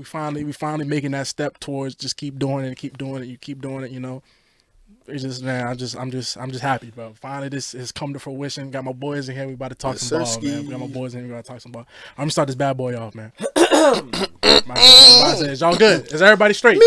we finally making that step towards just keep doing it, keep doing it, you keep doing it. You know, it's just man, I'm just happy, bro. Finally, this has come to fruition. Got my boys in here. We about to talk some ball, man. We got my boys in here. We about to talk some ball. I'm gonna start this bad boy off, man. Is y'all good? Is everybody straight? Me.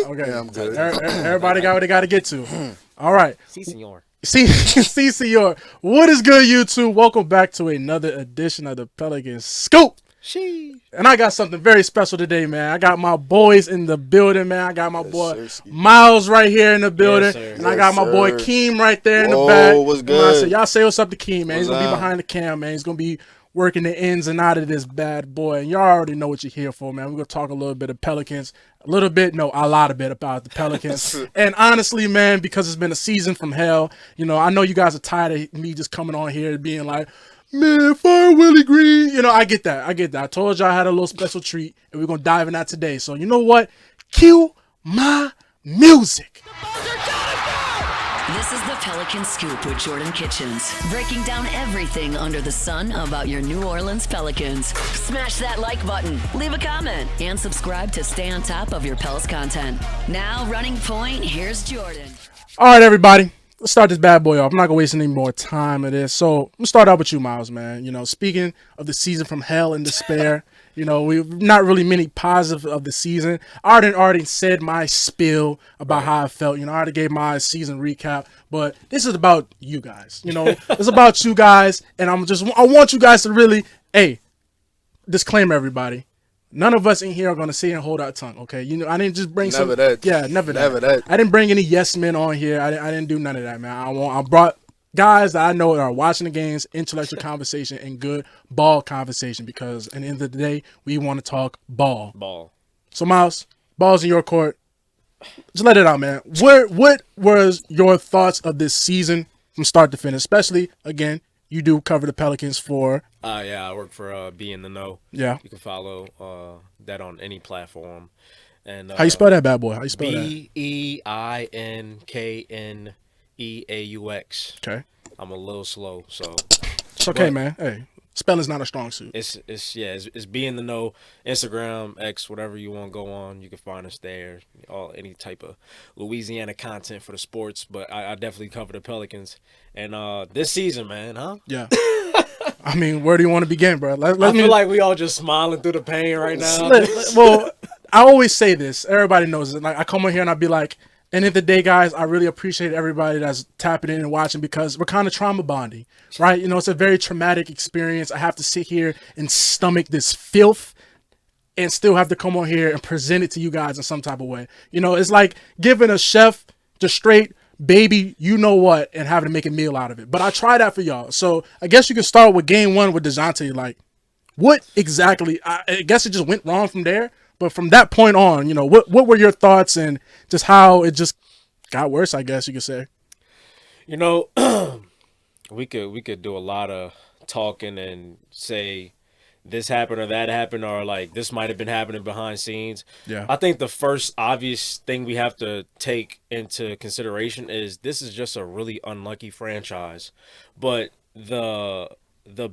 Okay, Yeah, I'm good. Everybody got what they got to get to. All right. Si, senor. See, senor. What is good, YouTube? Welcome back to another edition of the Pelicans Scoop. And I got something very special today, man. I got my boys in the building, man. I got my boy Myles right here in the building. Yes, and I got my boy Keem right there in the back. What's good? Y'all say what's up to Keem, man. He's going to be up? behind the cam, man. He's going to be working the ins and out of this bad boy. And y'all already know what you're here for, man. We're going to talk a little bit of Pelicans. A lot of bit about the Pelicans. And honestly, man, because it's been a season from hell, you know, I know you guys are tired of me just coming on here and being like, man, fire Willie Green. You know, I get that. I told y'all I had a little special treat, and we're going to dive in that today. So, you know what? Cue my music. This is the Pelicans Scoop with Jordan Kitchens, breaking down everything under the sun about your New Orleans Pelicans. Smash that like button, leave a comment, and subscribe to stay on top of your Pels content. Now, running point, here's Jordan. All right, everybody. Let's start this bad boy off. I'm not going to waste any more time of this. So, I'm going to start out with you, Myles, man. You know, speaking of the season from hell and despair, you know, we've not really many positive of the season. I already said my spiel about how I felt. You know, I already gave my season recap. But this is about you guys. You know, it's about you guys. And I want you guys to really, disclaimer, everybody. None of us in here are going to sit here and hold our tongue, okay? You know, I didn't just bring Never that. Yeah, never that. I didn't bring any yes men on here. I didn't do none of that, man. I brought guys that I know that are watching the games, intellectual conversation, and good ball conversation because at the end of the day, we want to talk ball. So, Myles, ball's in your court. Just let it out, man. What was your thoughts of this season from start to finish? Especially, again, you do cover the Pelicans for... I work for Be in the Know. Yeah. You can follow that on any platform. And how you spell that bad boy? How you spell that? BEINKNEAUX. Okay. I'm a little slow, so it's okay, man. Hey, spelling's not a strong suit. It's Be in the Know. Instagram, X, whatever you want to go on, you can find us there. Any type of Louisiana content for the sports, but I definitely cover the Pelicans. And this season, man, huh? Yeah. I mean, where do you want to begin, bro? I feel like we all just smiling through the pain right now. Well, I always say this. Everybody knows it. Like I come on here and I be like, end of the day, guys, I really appreciate everybody that's tapping in and watching because we're kind of trauma bonding, right? You know, it's a very traumatic experience. I have to sit here and stomach this filth and still have to come on here and present it to you guys in some type of way. You know, it's like giving a chef just straight baby, you know what, and having to make a meal out of it. But I try that for y'all. So I guess you can start with game one with DeJounte. Like, what exactly? I guess it just went wrong from there. But from that point on, you know, what were your thoughts and just how it just got worse, I guess you could say? You know, we could do a lot of talking and say this happened or that happened or like this might have been happening behind scenes. Yeah. I think the first obvious thing we have to take into consideration is this is just a really unlucky franchise. But the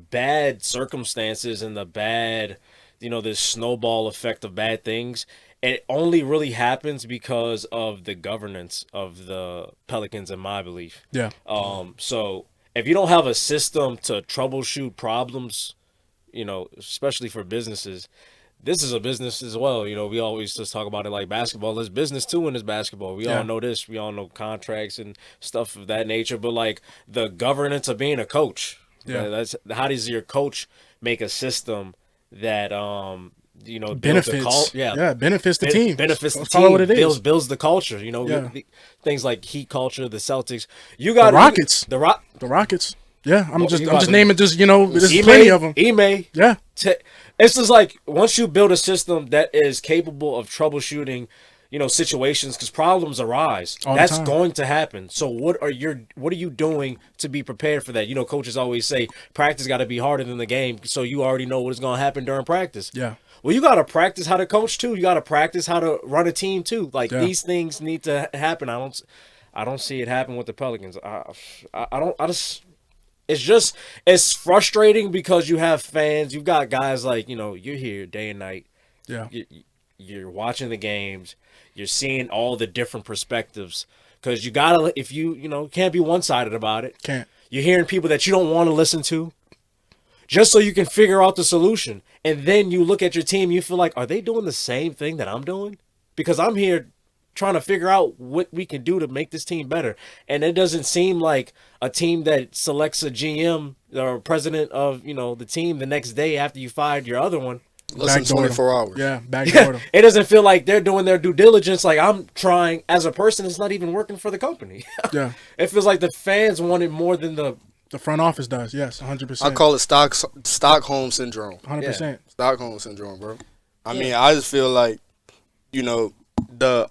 bad circumstances and the bad, you know, this snowball effect of bad things, it only really happens because of the governance of the Pelicans, in my belief. Yeah. So if you don't have a system to troubleshoot problems, you know, especially for businesses, this is a business as well. You know, we always just talk about it like basketball. There's business too in this basketball. We all know this. We all know contracts and stuff of that nature. But like the governance of being a coach, that's how does your coach make a system that you know benefits benefits the team, benefits the team, what it is. builds the culture. You know, things like Heat culture, the Celtics. You got the Rockets, the Rockets. Yeah, I'm just naming just, you know, there's plenty of them. Yeah. It's just like once you build a system that is capable of troubleshooting, you know, situations because problems arise. That's going to happen. So what are you doing to be prepared for that? You know, coaches always say practice got to be harder than the game, so you already know what is going to happen during practice. Yeah. Well, you got to practice how to coach too. You got to practice how to run a team too. Like these things need to happen. I don't see it happen with the Pelicans. It's frustrating because you have fans. You've got guys like, you know, you're here day and night. Yeah. You're watching the games. You're seeing all the different perspectives. Because you gotta, if you can't be one-sided about it. Can't. You're hearing people that you don't want to listen to, just so you can figure out the solution. And then you look at your team, you feel like, are they doing the same thing that I'm doing? Because I'm here trying to figure out what we can do to make this team better. And it doesn't seem like a team that selects a GM or president of, the team the next day after you fired your other one. Less than 24 hours. Yeah, backdoor them. It doesn't feel like they're doing their due diligence. Like, I'm trying, as a person, it's not even working for the company. Yeah. It feels like the fans want it more than the front office does. Yes, 100%. I call it Stockholm syndrome. 100%. Stockholm syndrome, bro. I mean, I just feel like,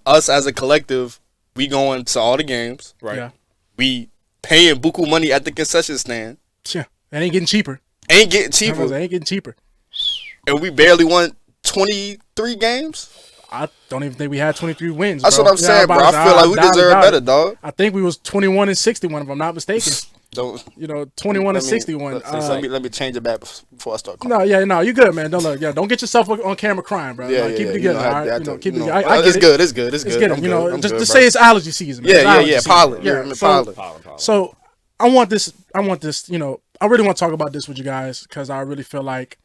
us as a collective, we going to all the games. right. Yeah. We paying buku money at the concession stand. Yeah. It ain't getting cheaper. Ain't getting It cheaper. ain't getting cheaper. And we barely won 23 games. I don't even think we had 23 wins. That's bro. what I'm saying, bro. I feel like we deserve better, dog. I think we was 21-61, if I'm not mistaken. Don't 21-61. Let me change it back before I start. No, you good, man. Don't get yourself on camera crying, bro. Yeah, keep it together, all right? Keep it together. I get it's it. good. It's good. It's Let's good. get I'm it. good. Just I'm good, say bro. it's allergy season, man. It's allergy season. Pollen. Yeah, Pollen. So I want this. I really want to talk about this with you guys because I really feel like,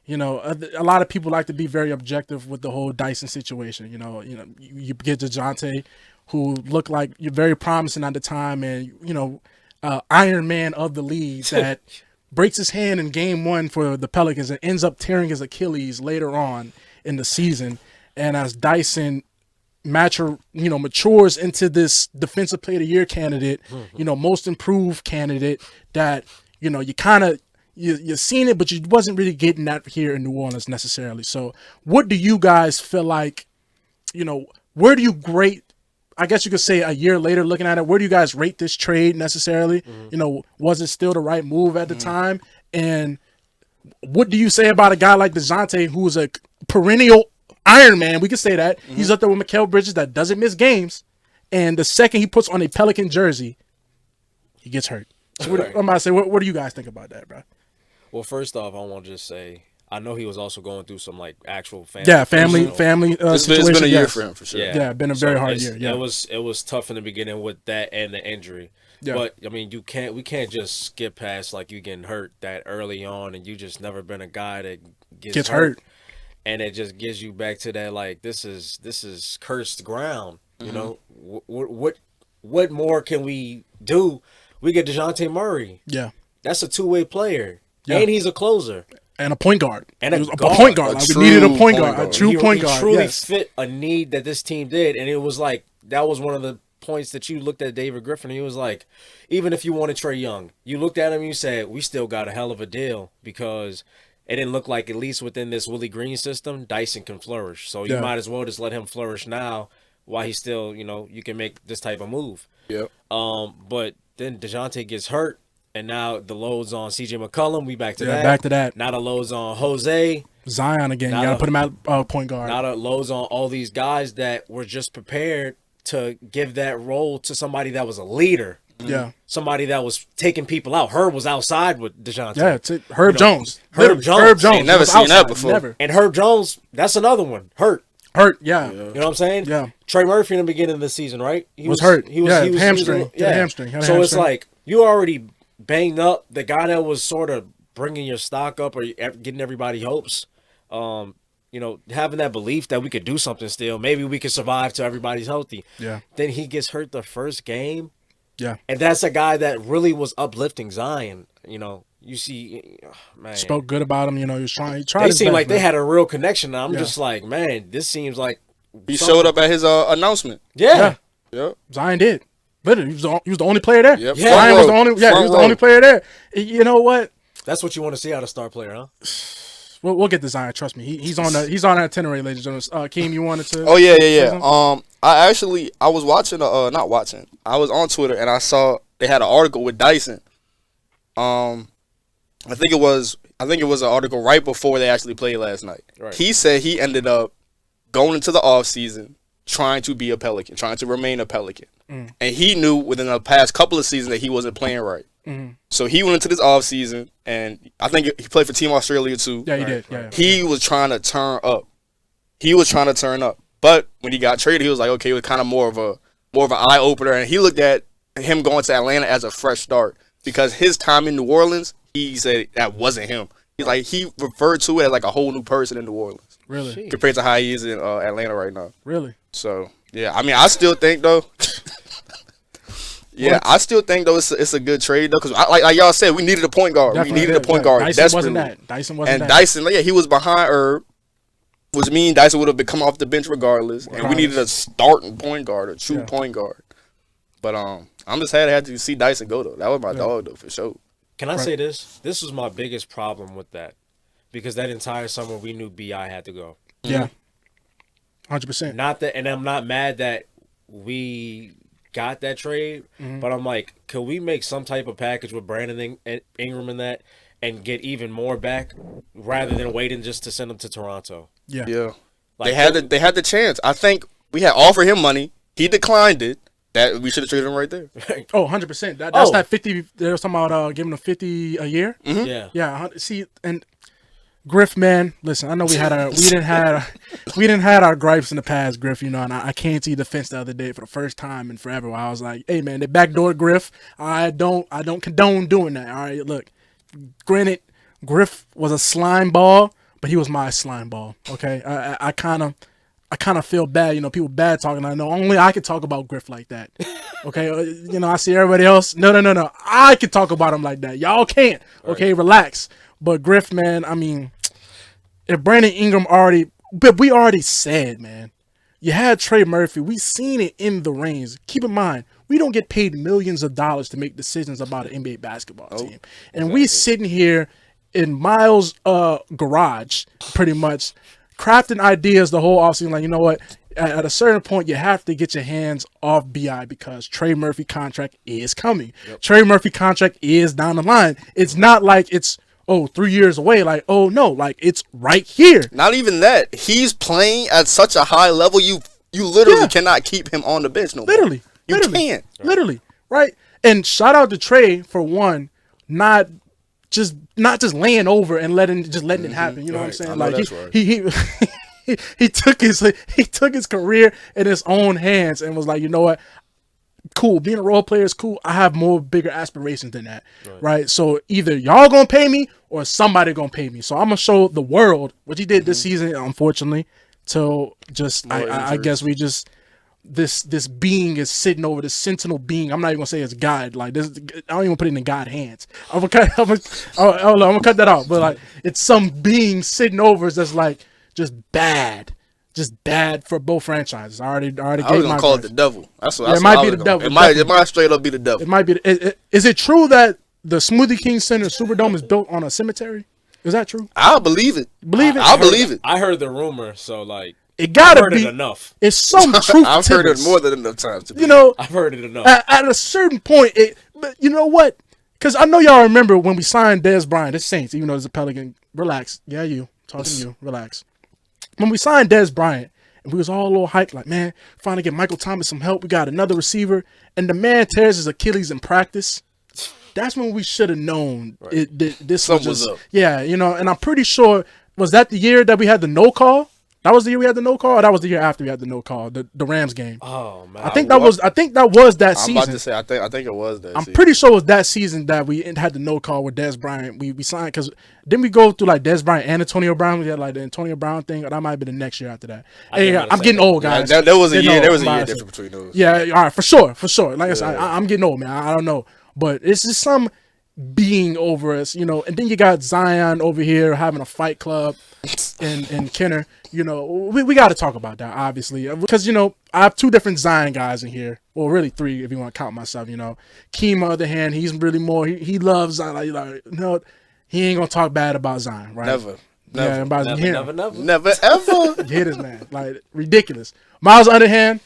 a lot of people like to be very objective with the whole Dyson situation. You get DeJounte, who looked like you're very promising at the time, and Iron Man of the league that breaks his hand in game 1 for the Pelicans and ends up tearing his Achilles later on in the season. And as Dyson matures into this defensive player of the year candidate, most improved candidate that, you kind of, you've seen it, but you wasn't really getting that here in New Orleans necessarily. So what do you guys feel like, where do you grade, I guess you could say a year later looking at it, where do you guys rate this trade necessarily? Was it still the right move at the time? And what do you say about a guy like DeJounte, who is a perennial Iron Man? We could say that. He's up there with Mikal Bridges that doesn't miss games. And the second he puts on a Pelican jersey, he gets hurt. So I'm about to say, what do you guys think about that, bro? Well, first off, I want to just say, I know he was also going through some actual family. Yeah, family. It's been a year for him for sure. Yeah, been a very hard year. Yeah, it was tough in the beginning with that and the injury. Yeah. But I mean, we can't just skip past you getting hurt that early on, and you just never been a guy that gets hurt, and it just gives you back to that this is cursed ground. What more can we do? We get DeJounte Murray. Yeah, that's a two-way player, yeah. And he's a closer. And a point guard. And a point guard. We needed a point guard. A true point guard. He truly fit a need that this team did. And it was that was one of the points that you looked at David Griffin. And he was like, even if you wanted Trae Young, you looked at him and you said, we still got a hell of a deal because it didn't look like, at least within this Willie Green system, Dyson can flourish. So you might as well just let him flourish now while he's still, you can make this type of move. Yep. But then DeJounte gets hurt. And now the load's on CJ McCollum. We back to that. Back to that. Now the load's on Jose. Zion again. You got to put him at point guard. Now the load's on all these guys that were just prepared to give that role to somebody that was a leader. Yeah. Somebody that was taking people out. Herb was outside with DeJounte. Yeah, Herb Jones. Herb Jones. Ain't never seen that before. Never. And Herb Jones, that's another one. Hurt, yeah. You know what I'm saying? Yeah. Trey Murphy in the beginning of the season, right? He was hurt. He was hamstring. Hamstring. So it's like, you already banged up. The guy that was sort of bringing your stock up or getting everybody hopes, having that belief that we could do something still. Maybe we could survive till everybody's healthy. Yeah. Then he gets hurt the first game. Yeah. And that's a guy that really was uplifting Zion. You see, man. Spoke good about him. He was trying. They seemed like they had a real connection. I'm just like, man, this seems like he showed up at his announcement. Yeah. Yep. Zion did. Literally, he was the only player there. Yep. Zion was the only. Yeah, he was the only player there. You know what? That's what you want to see out of star player, huh? We'll get to Zion. Trust me. He's on that itinerary, ladies and gentlemen. Keem, you wanted to? Oh yeah. I was watching. Not watching. I was on Twitter and I saw they had an article with Dyson. I think it was an article right before they actually played last night. Right. He said he ended up going into the offseason trying to be a Pelican, trying to remain a Pelican. And he knew within the past couple of seasons that he wasn't playing right. So he went into this offseason, and I think he played for Team Australia too. Yeah, he did. Yeah. He was trying to turn up. he was trying to turn up. But when he got traded, he was like, okay, it was kind of more of an eye opener, and he looked at him going to Atlanta as a fresh start because his time in New Orleans, he said that wasn't him. He's like he referred to it as like a whole new person in New Orleans. Really? Compared to how he is in Atlanta right now. Really? So yeah, I mean, I still think though. Yeah, I still think though it's a good trade though because like y'all said, we needed a point guard. Definitely we needed a point guard Dyson desperately. wasn't that. Dyson wasn't that. Dyson, yeah, he was behind Herb, which means Dyson would have been coming off the bench regardless. And we needed a starting point guard, a true point guard. But I'm just happy to see Dyson go though. That was my dog though for sure. Can I say this? This was my biggest problem with that. Because that entire summer we knew B.I. had to go. Yeah. 100%. Not that, and I'm not mad that we got that trade, but I'm like, could we make some type of package with Brandon Ingram in that and get even more back rather than waiting just to send him to Toronto? Yeah. Like, they had the chance. I think we had offered him money. He declined it. That we should have traded him right there. Oh, 100%. That's that 50. They were talking about giving him 50 a year. Mm-hmm. Yeah. Yeah. See, and Griff, man, listen, I know we didn't have our gripes in the past, Griff, you know, and I came to your defense the other day for the first time in forever. I was like, hey man, they backdoored Griff. I don't condone doing that. All right, look, granted, Griff was a slime ball, but he was my slime ball. Okay. I kind of feel bad, you know, people bad talking. I know only I could talk about Griff like that. Okay. You know, I see everybody else. No. I can talk about him like that. Y'all can't. Okay. Right. Relax. But Griff, man, I mean, if Brandon Ingram we already said, man, you had Trey Murphy. We seen it in the reigns. Keep in mind, we don't get paid millions of dollars to make decisions about an NBA basketball team. And we sitting here in Myles' garage, pretty much, crafting ideas the whole offseason. Like, you know what? At a certain point, you have to get your hands off B.I. because Trey Murphy contract is coming. Yep. Trey Murphy contract is down the line. It's not like it's 3 years away. Like, oh no, like it's right here. Not even that. He's playing at such a high level. You literally cannot keep him on the bench no more. Literally. You can't. Literally. Right. And shout out to Trey for one, not just laying over and letting it happen. You know what I'm saying? Like he took his career in his own hands and was like, you know what? Cool, being a role player is cool. I have bigger aspirations than that, right? So either y'all gonna pay me or somebody gonna pay me. So I'm gonna show the world what he did this season. Unfortunately, till just I guess we just this being is sitting over this sentinel being. I'm not even gonna say it's God. Like this, I don't even put it in God's hands. I'm gonna cut that out. But like it's some being sitting over us that's like just bad. Just bad for both franchises. I already I was gonna call it the devil. That's what. It might be the devil. It might straight up be the devil. It might be. Is it true that the Smoothie King Center Superdome is built on a cemetery? Is that true? I believe it. Believe it. I believe it. I heard the rumor, so like it gotta I've heard be it enough. It's some truth. I've to heard this. it more than enough times. You know, I've heard it enough. At a certain point, but you know what? Because I know y'all remember when we signed Dez Bryant, the Saints, even though it's a Pelican. Relax. Yeah, you talking to you. Relax. When we signed Dez Bryant. We was all a little hyped, like, man, finally get Michael Thomas some help. We got another receiver. And the man tears his Achilles in practice. That's when we should have known this Something was just, up. Yeah, you know, and I'm pretty sure, was that the year that we had the no call? That was the year we had the no call, or that was the year after we had the no call, the Rams game. Oh man, I think that was that season. I'm about to say, I think it was that. I'm pretty sure it was that season that we had the no call with Dez Bryant. We signed because didn't we go through like Dez Bryant and Antonio Brown? We had like the Antonio Brown thing, or that might be the next year after that. Hey, I'm getting old, guys. Yeah, there was a year difference between those. Yeah, all right, for sure. Like I said, I'm getting old, man. I don't know, but it's just some being over us, you know. And then you got Zion over here having a fight club and Kenner. You know, we got to talk about that, obviously, because, you know, I have two different Zion guys in here. Well, really three if you want to count myself, you know. Keem, on the other hand, he's really more, he loves Zion. Like, no, he ain't going to talk bad about Zion, right? Never. Never Ever. You hear this man. Like, ridiculous. Myles, on the other hand,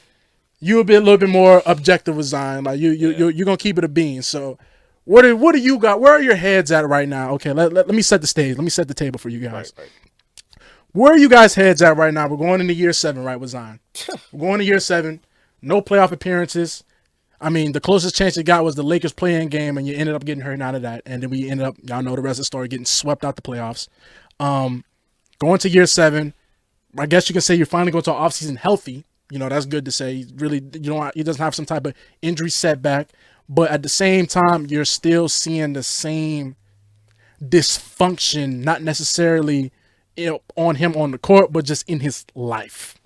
you'll be a little bit more objective with Zion. Like, you're going to keep it a bean. So, what do you got? Where are your heads at right now? Okay, let me set the stage. Let me set the table for you guys. Right. Where are you guys' heads at right now? We're going into year 7, right, with Zion. We're going to year 7. No playoff appearances. I mean, the closest chance you got was the Lakers playing game, and you ended up getting hurt out of that. And then we ended up, y'all know the rest of the story, getting swept out the playoffs. Going to year 7, I guess you can say you're finally going to an offseason healthy. That's good to say. He doesn't have some type of injury setback, but at the same time, you're still seeing the same dysfunction, not necessarily on him on the court, but just in his life,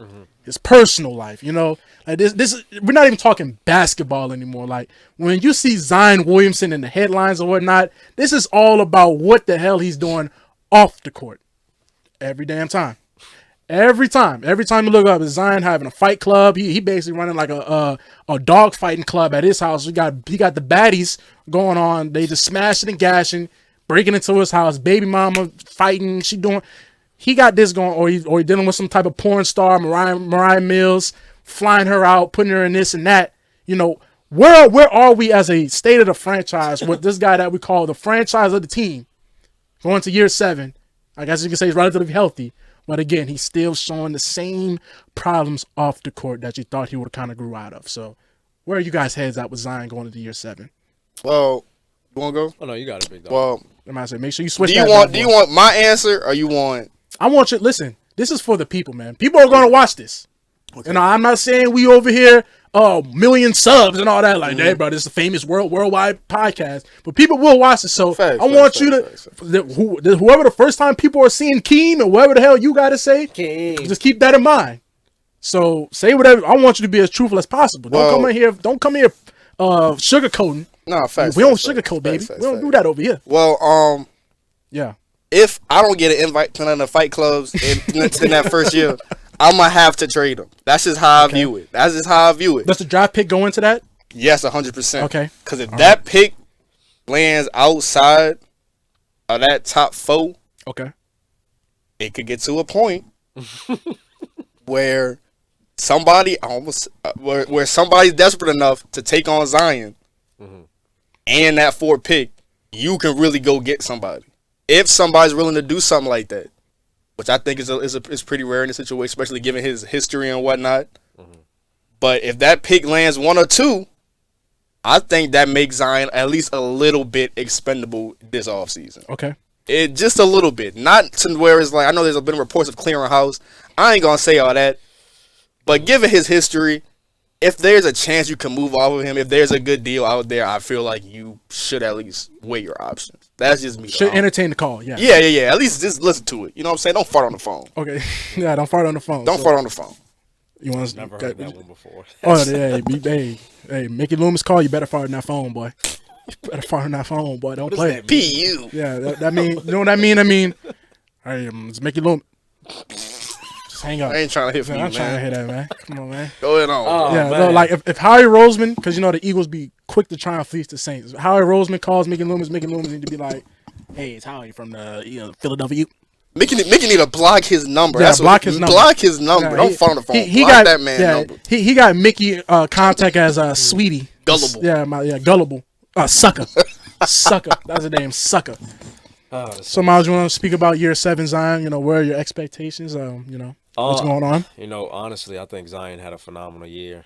his personal life. Like this we're not even talking basketball anymore. Like when you see Zion Williamson in the headlines or whatnot, this is all about what the hell he's doing off the court every damn time. Every time you look up, is Zion having a fight club? He basically running like a dog fighting club at his house. He got the baddies going on. They just smashing and gashing, breaking into his house. Baby mama fighting. He got this going, or he dealing with some type of porn star, Mariah Mills, flying her out, putting her in this and that. Where are we as a state of the franchise with this guy that we call the franchise of the team going to year 7? I guess you can say he's relatively healthy. But again, he's still showing the same problems off the court that you thought he would kind of grew out of. So, where are you guys' heads at with Zion going into year 7? Well, you want to go? Oh no, you got it, big dog. Well, I might say, make sure you switch. Do you want my answer or you want? I want you. Listen, this is for the people, man. People are going to watch this. Okay. I'm not saying we over here, million subs and all that. Like, hey, bro, this is a famous worldwide podcast. But people will watch it. So I want you to, whoever the first time people are seeing Keem or whatever the hell you got to say, just keep that in mind. So say whatever. I want you to be as truthful as possible. Don't come here sugarcoating. No, facts. We don't sugarcoat, baby. We don't do that over here. Well, yeah. If I don't get an invite to none of the fight clubs in that first year, I'm going to have to trade him. That's just how I view it. Does the draft pick go into that? Yes, 100%. Okay. Because if that pick lands outside of that top 4, okay, it could get to a point where somebody's desperate enough to take on Zion, and that 4th pick, you can really go get somebody. If somebody's willing to do something like that, which I think is pretty rare in this situation, especially given his history and whatnot. But if that pick lands 1 or 2, I think that makes Zion at least a little bit expendable this offseason. Okay. Just a little bit. Not to where it's like, I know there's been reports of clearing house. I ain't going to say all that. But given his history, if there's a chance you can move off of him, if there's a good deal out there, I feel like you should at least weigh your options. That's just me. Should entertain the call, yeah. Yeah. At least just listen to it. You know what I'm saying? Don't fart on the phone. Okay. Yeah, don't fart on the phone. Don't fart on the phone. You want to never heard that one before. Hey, Mickey Loomis call, you better fart on that phone, boy. You better fart on that phone, boy. Don't play it. P.U. Yeah, that mean, you know what I mean? Hey, it's Mickey Loomis. Just hang up. I ain't trying to hit for you, man. I'm trying to hit that, man. Come on, man. Go ahead on. No, like if Howie Roseman, because the Eagles be quick to try and fleece the Saints. If Howie Roseman calls Mickey Loomis need to be like, hey, it's Howie from the Philadelphia. Mickey need to block his number. Yeah, block his number. Block his number. Yeah, don't fart on the phone. He block got that man number. He got Mickey contact as Sweetie. Gullible. Gullible. Sucker. Sucker. That's the name. Sucker. So Myles, you want to speak about year 7 Zion? Where are your expectations? What's going on? Honestly, I think Zion had a phenomenal year.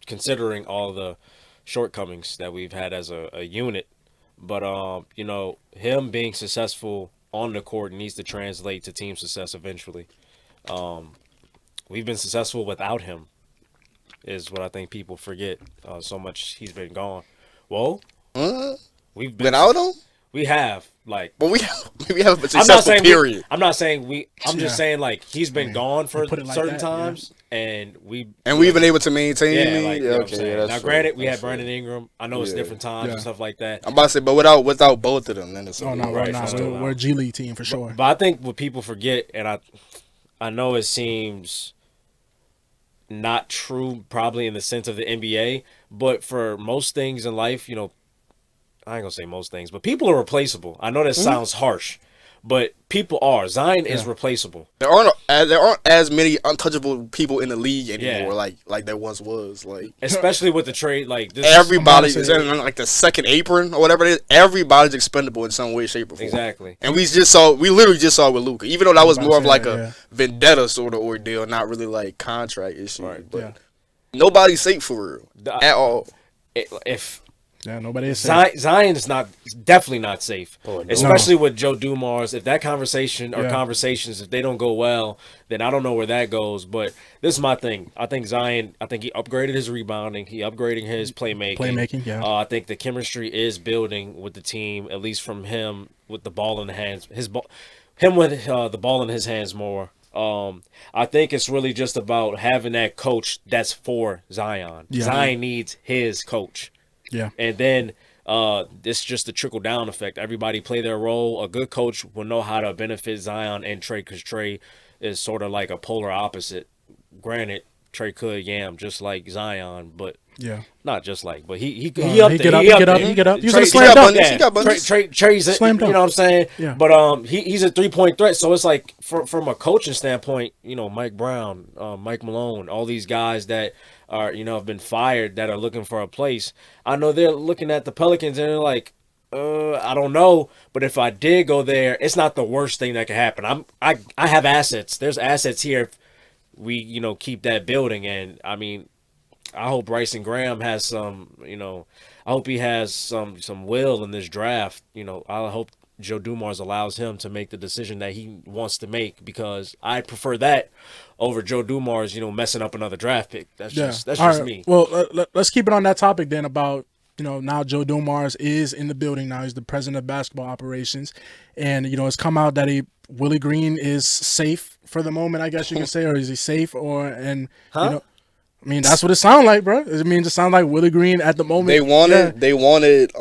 Considering all the shortcomings that we've had as a unit, but him being successful on the court needs to translate to team success eventually. We've been successful without him, is what I think people forget. So much he's been gone. Well, we've been without him. We have but we have a successful period. I'm not saying we. I'm just saying he's been gone for certain times, and we've been able to maintain. Now, granted, we had Brandon Ingram. I know it's different times and stuff like that. I'm about to say, but without both of them, then it's we're a G League team for sure. But I think what people forget, and I know it seems not true, probably in the sense of the NBA, but for most things in life, I ain't gonna say most things, but people are replaceable. I know that sounds harsh, but people are. Zion is replaceable. There aren't as many untouchable people in the league anymore, like there once was. Especially with the trade, this everybody is in the second apron or whatever it is. Everybody's expendable in some way, shape, or form. Exactly. And we literally just saw with Luka, even though that was more of a vendetta sort of ordeal, not really contract issue. Right. But nobody's safe for real at all. Yeah, nobody is safe. Zion is definitely not safe, Oh, no. especially with Joe Dumars. If that conversation or Yeah. conversations, if they don't go well, then I don't know where that goes. But this is my thing. I think Zion. I think he upgraded his rebounding. He upgrading his playmaking. Yeah. I think the chemistry is building with the team, at least from him with the ball in the hands. Him with the ball in his hands more. I think it's really just about having that coach that's for Zion. Yeah. Zion needs his coach. Yeah. And then it's just a trickle down effect. Everybody play their role. A good coach will know how to benefit Zion and Trey, because Trey is sort of like a polar opposite. Granted, Trey could yam just like Zion, but Yeah. not just like. But he get up up, there. he get up, he get up. He's a Trey- slam got dunk. bunnies, he got bunnies. Trey's Slam you dunk. know what I'm saying? Yeah. But he's a 3-point threat. So it's like from a coaching standpoint, Mike Brown, Mike Malone, all these guys that are have been fired that are looking for a place. I know they're looking at the Pelicans and they're like, I don't know, but if I did go there, it's not the worst thing that could happen. I have assets. There's assets here if we keep that building. And I mean, I hope Bryson Graham has some, I hope he has some will in this draft. I hope Joe Dumars allows him to make the decision that he wants to make, because I prefer that over Joe Dumars, messing up another draft pick. That's just All just right. me. Well, let's keep it on that topic then about, now Joe Dumars is in the building now. He's the president of basketball operations. And, it's come out that Willie Green is safe for the moment, I guess you can say, or is he safe? I mean, that's what it sounds like, bro. It means it sounds like Willie Green at the moment. They wanted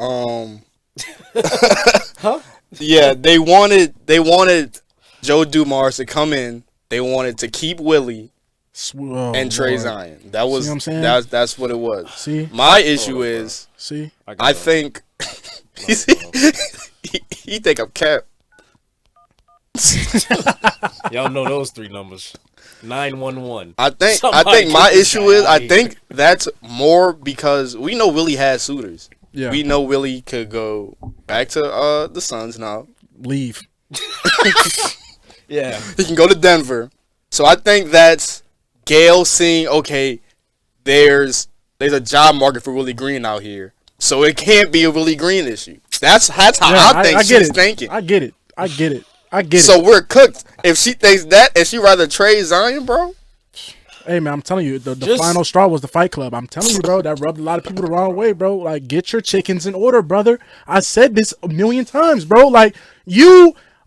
Huh? Yeah, they wanted Joe Dumars to come in. They wanted to keep Willie and Trey Lord. Zion. That was See what I'm saying? that's what it was. See? My issue is See? I think he think I'm cap. Y'all know those three numbers. 911. I think Somebody my get this issue guy is out I here. think that's more because we know Willie has suitors. Yeah. We know Willie could go back to the Suns now. Leave. Yeah. He can go to Denver. So I think that's Gail seeing, okay, there's a job market for Willie Green out here. So it can't be a Willie Green issue. That's how I think get she's it. thinking. I get it. So we're cooked. If she thinks that, if she rather trade Zion, bro. Hey, man, I'm telling you, the final straw was the Fight Club. I'm telling you, bro, that rubbed a lot of people the wrong way, bro. Like, get your chickens in order, brother. I said this a million times, bro. Like,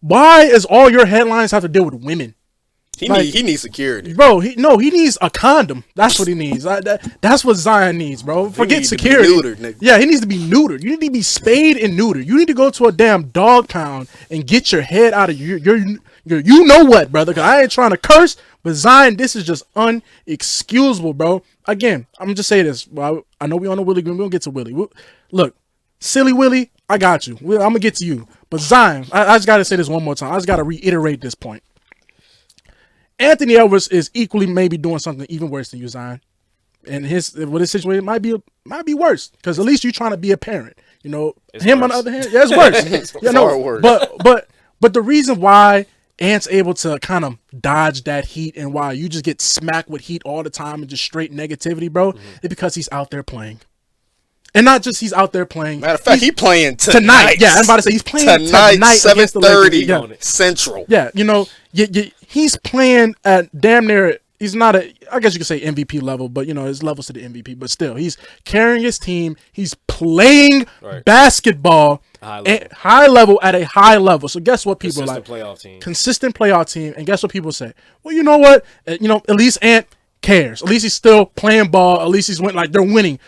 why is all your headlines have to deal with women? He Like- needs security. Bro, he needs a condom. That's what he needs. That's what Zion needs, bro. Forget needs to be security. neutered, nigga. Yeah, he needs to be neutered. You need to be spayed and neutered. You need to go to a damn dog pound and get your head out of your you know what, brother. Because I ain't trying to curse, but Zion, this is just unexcusable, bro. Again, I'm going to just say this. Well, I know we on the Willie Green. We'll get to Willie. Look, silly Willie, I got you. I'm going to get to you. But Zion, I just got to say this one more time. I just got to reiterate this point. Anthony Edwards is equally maybe doing something even worse than you, Zion. And his situation might be worse, because at least you're trying to be a parent. It's Him on worse. the other hand, yeah, it's worse. It's far worse. But the reason why Ant's able to kind of dodge that heat and why you just get smacked with heat all the time and just straight negativity, bro, is because he's out there playing. And not just he's out there playing. Matter of fact, he playing tonight. Yeah, I'm about to say he's playing tonight against the Lakers. 7:30 Yeah. Central. Yeah, he's playing at damn near. He's not I guess you could say MVP level, but his levels to the MVP. But still, he's carrying his team. He's playing basketball at high level at a high level. So guess what people Consistent like? playoff team. Consistent playoff team. And guess what people say? Well, you know what? At least Ant cares. At least he's still playing ball. At least he's they're winning.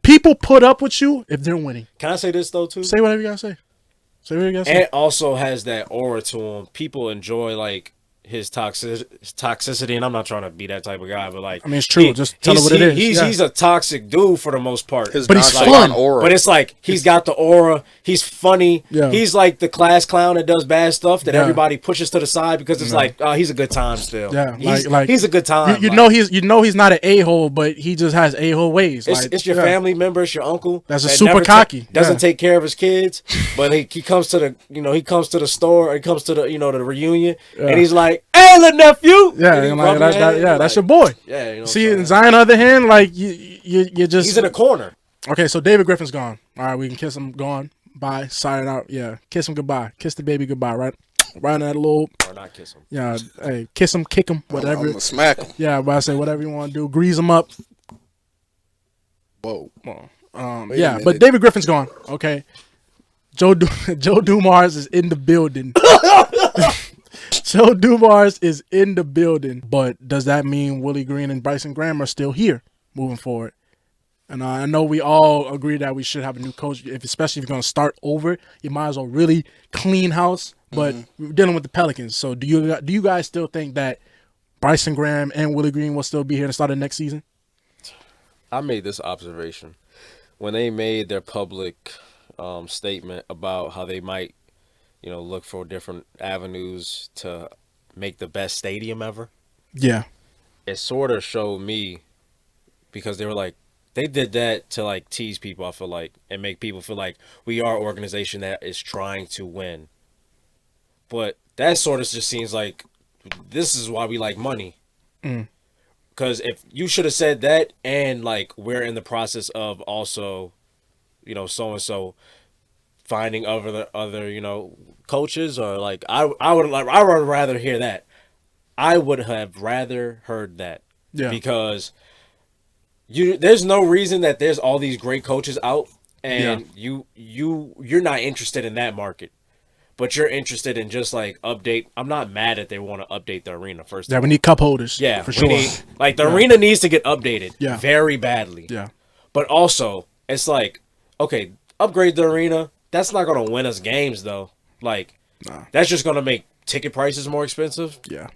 People put up with you if they're winning. Can I say this though too? Say whatever you gotta say. Say whatever you gotta say. Ant also has that aura to him. People enjoy like his toxicity, and I'm not trying to be that type of guy, but like, I mean, it's true. Just tell it what it is. He's a toxic dude for the most part. His But he's nonchalant fun. aura. But it's like he's got the aura. He's funny. Yeah. He's like the class clown that does bad stuff that Yeah. everybody pushes to the side because it's like, oh, he's a good time still. Yeah, he's a good time. You know he's not an a-hole, but he just has a-hole ways. It's your family member, it's your uncle. That's a that super never cocky. Doesn't Yeah. take care of his kids, but he comes to the store, or he comes to the reunion, and he's like, "Hey, little nephew." Yeah, And he and rub like, your hand, that's like, your boy. Yeah, See, in Zion, on the other hand, like you just he's in a corner. Okay, so David Griffin's gone. All right, we can kiss him. Gone. Bye. Sign out. Yeah, kiss him goodbye. Kiss the baby goodbye. Right on that little. Or not kiss him. Yeah. Hey, kiss him, kick him, whatever. I'm gonna smack him. Yeah, but I say whatever you want to do. Grease him up. Whoa. Well, Wait a yeah, minute. but David Griffin's gone. Okay, Joe Dumars is in the building. Joe Dumars is in the building. But does that mean Willie Green and Bryson Graham are still here moving forward? And I know we all agree that we should have a new coach, especially if you're going to start over. You might as well really clean house. But we're dealing with the Pelicans. So do you guys still think that Bryson Graham and Willie Green will still be here to start the next season? I made this observation when they made their public statement about how they might, look for different avenues to make the best stadium ever. Yeah. It sort of showed me, because they were like, they did that to like tease people, I feel like, and make people feel like we are an organization that is trying to win. But that sort of just seems like this is why we like money. Because if you should have said that, and like we're in the process of also, so and so finding other coaches, or like I would rather hear that. I would have rather heard that. Yeah. Because there's no reason that there's all these great coaches out, and you're not interested in that market. But you're interested in just like update. I'm not mad that they want to update the arena first. Yeah, we need cup holders. Yeah, for sure. The arena needs to get updated. Yeah. Very badly. Yeah. But also, it's like, okay, upgrade the arena. That's not gonna win us games though. Like, that's just gonna make ticket prices more expensive. Yeah.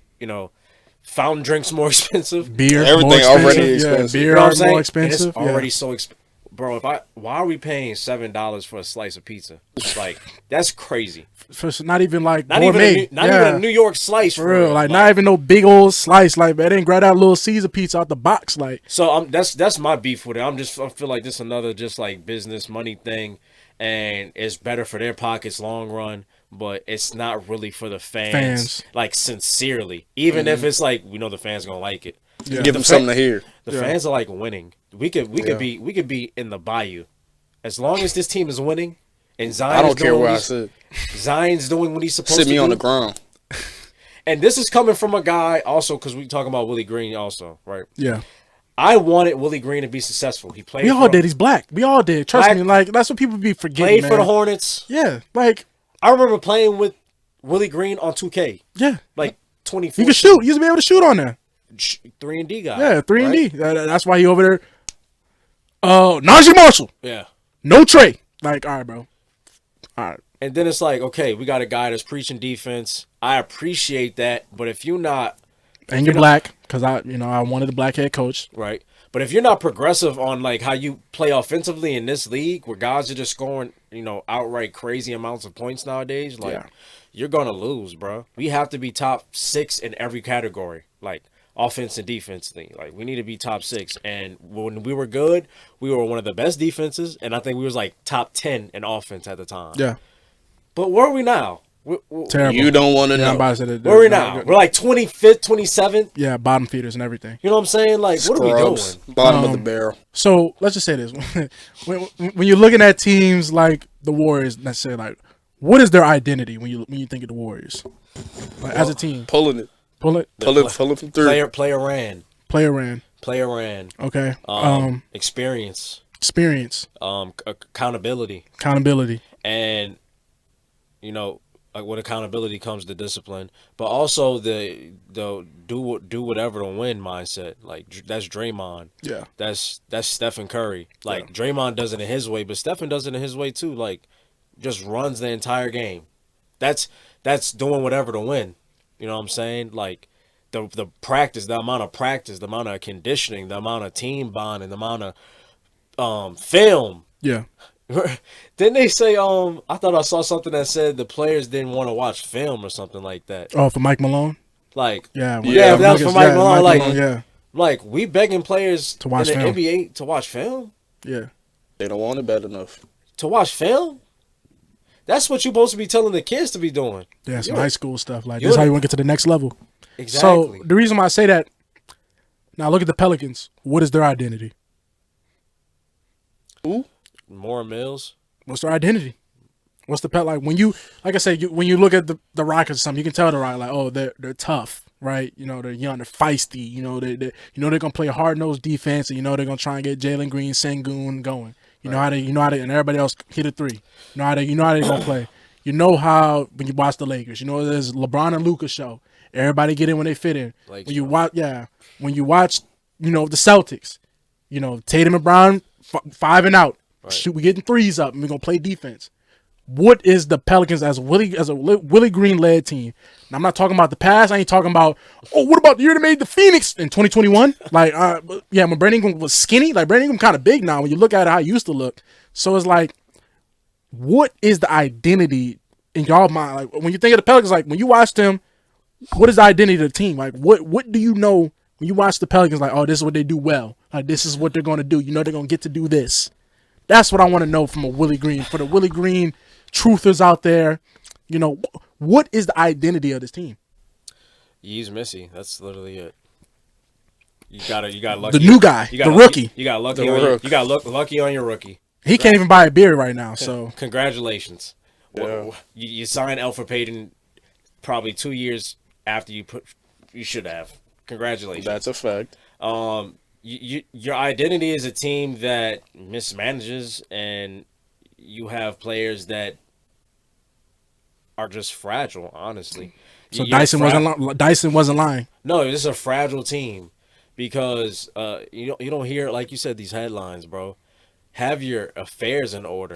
Fountain drinks more expensive. Beer, Everything more expensive. already expensive. Yeah, beer You know what I'm saying? more expensive. And it's already so expensive. Bro, why are we paying $7 for a slice of pizza? Like, that's crazy. For not even like Not gourmet. even a New York slice for real. Like not even no big old slice. Like, man, they didn't grab that little Caesar pizza out the box. Like, so that's my beef with it. I feel like this is another just like business money thing, and it's better for their pockets long run, but it's not really for the fans. Like, sincerely, even if it's like, we know the fans gonna like it. yeah. Give them something to hear. The fans are like winning. We could be in the bayou, as long as this team is winning, and Zion. I don't care where I sit. Zion's doing what he's supposed to do. Sit me on the ground. And this is coming from a guy also, because we talking about Willie Green also, right? Yeah. I wanted Willie Green to be successful. He played. We all did. He's black. We all did. Trust Black. me. Like, that's what people be forgetting. Played man. for the Hornets. Yeah. Like, I remember playing with Willie Green on 2K. yeah. Like 2014. You can shoot. You used to be able to shoot on there. 3-and-D guy. Yeah, 3 and right? D. That's why he over there. Najee Marshall. Yeah. No Trey. Like, all right, bro. All right. And then it's like, okay, we got a guy that's preaching defense. I appreciate that, but if you're not, And you're black, because I wanted a black head coach. right? But if you're not progressive on like how you play offensively in this league, where guys are just scoring, outright crazy amounts of points nowadays, like you're gonna lose, bro. We have to be top 6 in every category, like offense and defensively. Like, we need to be top 6. And when we were good, we were one of the best defenses, and I think we was like top 10 in offense at the time. Yeah. But where are we now? Terrible. You don't want to Yeah, I'm know. about to say that. Where are we now? We're like 25th, 27th. Yeah, bottom feeders and everything. You know what I'm saying? Like, what are we doing? Scrubs, bottom of the barrel. So let's just say this: when you're looking at teams like the Warriors, necessarily, like, what is their identity when you think of the Warriors, like, as a team? Pulling it. Pull it. Pulling from three. Player ran. Player ran. Okay. Experience. Experience. Accountability. And, like, with accountability comes the discipline, but also the do whatever to win mindset. Like, that's Draymond. Yeah. That's Stephen Curry. Like, Draymond does it in his way, but Stephen does it in his way too. Like, just runs the entire game. That's doing whatever to win. You know what I'm saying? Like, the practice, the amount of conditioning, the amount of team bonding, the amount of film. Yeah. Didn't they say, I thought I saw something that said the players didn't want to watch film or something like that. Oh, for Mike Malone. Like, Yeah. that was for Mike Malone. Like, yeah. like, we begging players To watch in the film. NBA to watch film? Yeah. They don't want it bad enough. To watch film? That's what you're supposed to be telling the kids to be doing. Yeah. Some You're- high school stuff. Like, you're- this is how you want to get to the next level. Exactly. So the reason why I say that, now look at the Pelicans. What is their identity? Who? More Mills. What's their identity? What's the pet like when you like I said when you look at the Rockets or something, you can tell the Rockets like, oh, they're tough, right? You know, they're young, they're feisty. You know, they're gonna play a hard nosed defense, and you know they're gonna try and get Jalen Green, Sengun going. You know how they and everybody else hit a three. You know how they gonna play. You know how when you watch the Lakers, you know there's LeBron and Luka show. Everybody get in when they fit in. Like when you watch, you know the Celtics, you know Tatum and Brown 5 and out. Right. Shoot, we getting threes up, and we're gonna play defense. What is the Pelicans as a Willie Green led team? And I'm not talking about the past. I ain't talking about what about the year they made the Phoenix in 2021? Like when Brandon Ingram was skinny, like Brandon Ingram kind of big now when you look at how he used to look. So it's like, what is the identity in y'all mind? Like when you think of the Pelicans, like when you watch them, what is the identity of the team? Like what do you know when you watch the Pelicans? Like, oh, this is what they do well. Like this is what they're gonna do. You know they're gonna get to do this. That's what I want to know from a Willie Green. For the Willie Green truthers out there, you know, what is the identity of this team? He's Missy. That's literally it. You got lucky. The new guy, the rookie. You got lucky on your rookie. He can't even buy a beer right now. So congratulations. Yeah. You signed Elfrid Payton probably 2 years after you should have. Congratulations. That's a fact. Your identity is a team that mismanages, and you have players that are just fragile, honestly. So Dyson wasn't lying. No, this is a fragile team because you don't hear, like you said, these headlines, bro. Have your affairs in order.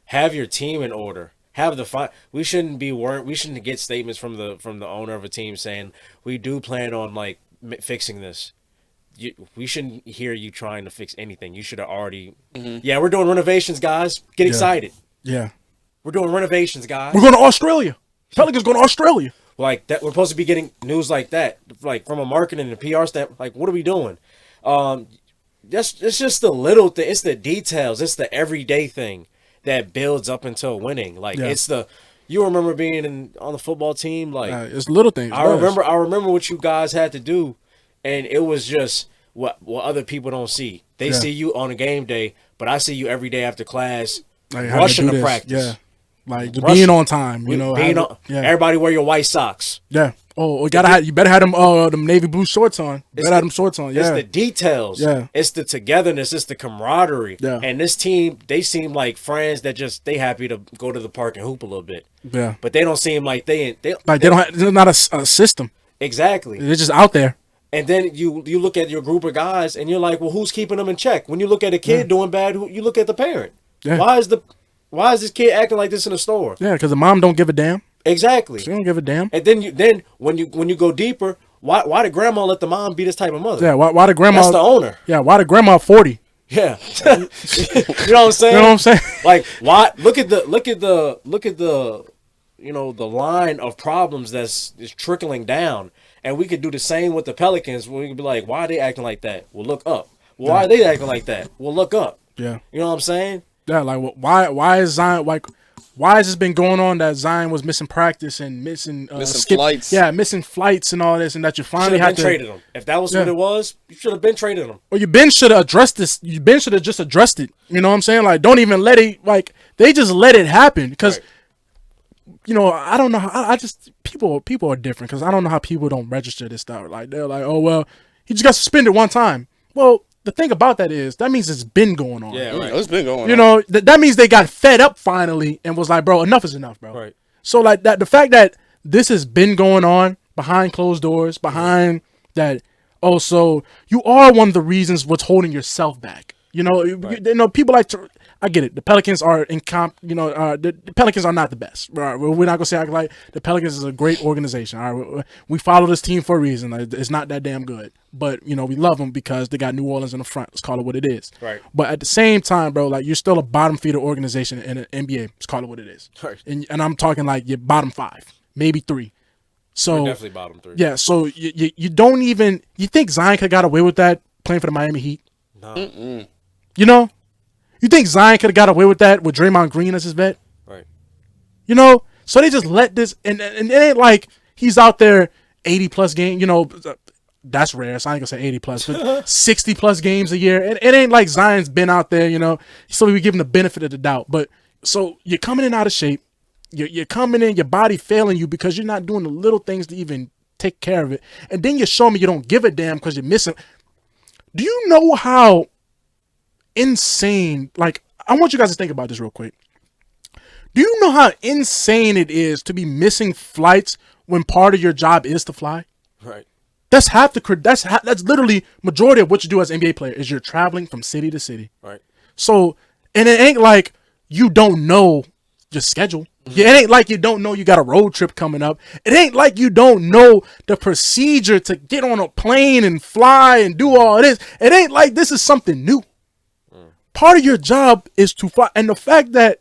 Have your team in order. Have the we shouldn't be worried. We shouldn't get statements from the owner of a team saying we do plan on like fixing this. We shouldn't hear you trying to fix anything. You should have already. Mm-hmm. Yeah, we're doing renovations, guys. Get excited. Yeah, we're doing renovations, guys. We're going to Australia. Pelicans going to Australia. Like that, we're supposed to be getting news like that, like from a marketing and PR standpoint. Like, what are we doing? It's just the little thing. It's the details. It's the everyday thing that builds up until winning. Like it's the. You remember being on the football team. Like it's little things. I remember what you guys had to do, and it was just what other people don't see. They see you on a game day, but I see you every day after class, like, rushing to practice. Yeah. Like being on time, you know. Everybody wear your white socks. Yeah. Oh, you better have them navy blue shorts on. Better have them shorts on. Yeah. It's the details. Yeah. It's the togetherness. It's the camaraderie. Yeah. And this team, they seem like friends that they happy to go to the park and hoop a little bit. Yeah. But they don't seem like they're not a system. Exactly. They're just out there. And then you look at your group of guys and you're like, well, who's keeping them in check? When you look at a kid doing bad, you look at the parent. Yeah. Why is this kid acting like this in the store? Yeah, because the mom don't give a damn. Exactly. She don't give a damn. And then when you go deeper, why did grandma let the mom be this type of mother? Yeah, why did grandma? That's the owner. Yeah, why did grandma 40? Yeah. You know what I'm saying? You know what I'm saying? Like why look at the the line of problems is trickling down. And we could do the same with the Pelicans where we could be like, why are they acting like that? Well, look up. Well, why are they acting like that? Well, look up. Yeah. You know what I'm saying? Yeah, like why is Zion why has this been going on that Zion was missing practice and missing flights? Yeah, missing flights and all this, and that you finally had to traded him. If that was what it was, you should have been traded him. Well, you should have addressed this. You should have just addressed it. You know what I'm saying? Like, don't even let it. Like, they just let it happen because. Right. You know, I don't know how. I just people are different because I don't know how people don't register this stuff. Like they're like, oh well, he just got suspended one time. Well, the thing about that means it's been going on. Yeah, right. It's been going on. You know, that means they got fed up finally and was like, bro, enough is enough, bro. Right. So like that, the fact that this has been going on behind closed doors, behind that. Also, you are one of the reasons what's holding yourself back. You know, people like to. I get it. The Pelicans are the Pelicans are not the best. Right? We're not gonna say like the Pelicans is a great organization. All right, we follow this team for a reason. Like, it's not that damn good, but we love them because they got New Orleans in the front. Let's call it what it is. Right. But at the same time, bro, like you're still a bottom feeder organization in the NBA. Let's call it what it is. Right. And I'm talking like your bottom 5, maybe 3. So we're definitely bottom 3. Yeah. So you don't even think Zion could have got away with that playing for the Miami Heat? No. Mm-mm. You know. You think Zion could have got away with that with Draymond Green as his vet? Right. You know, so they just let this, and it ain't like he's out there 80-plus games. You know, that's rare. So I ain't gonna say 80 plus, but 60 plus games a year. It ain't like Zion's been out there, you know. So we give him the benefit of the doubt. But so you're coming in out of shape. You're coming in, your body failing you because you're not doing the little things to even take care of it. And then you show me you don't give a damn because you're missing. Do you know how insane, like, I want you guys to think about this real quick. Do you know how insane it is to be missing flights when part of your job is to fly? Right. That's that's literally majority of what you do as an NBA player is you're traveling from city to city. Right. So, and it ain't like you don't know your schedule. Yeah, it ain't like you don't know you got a road trip coming up. It ain't like you don't know the procedure to get on a plane and fly and do all this. It ain't like this is something new. Part of your job is to fly, and the fact that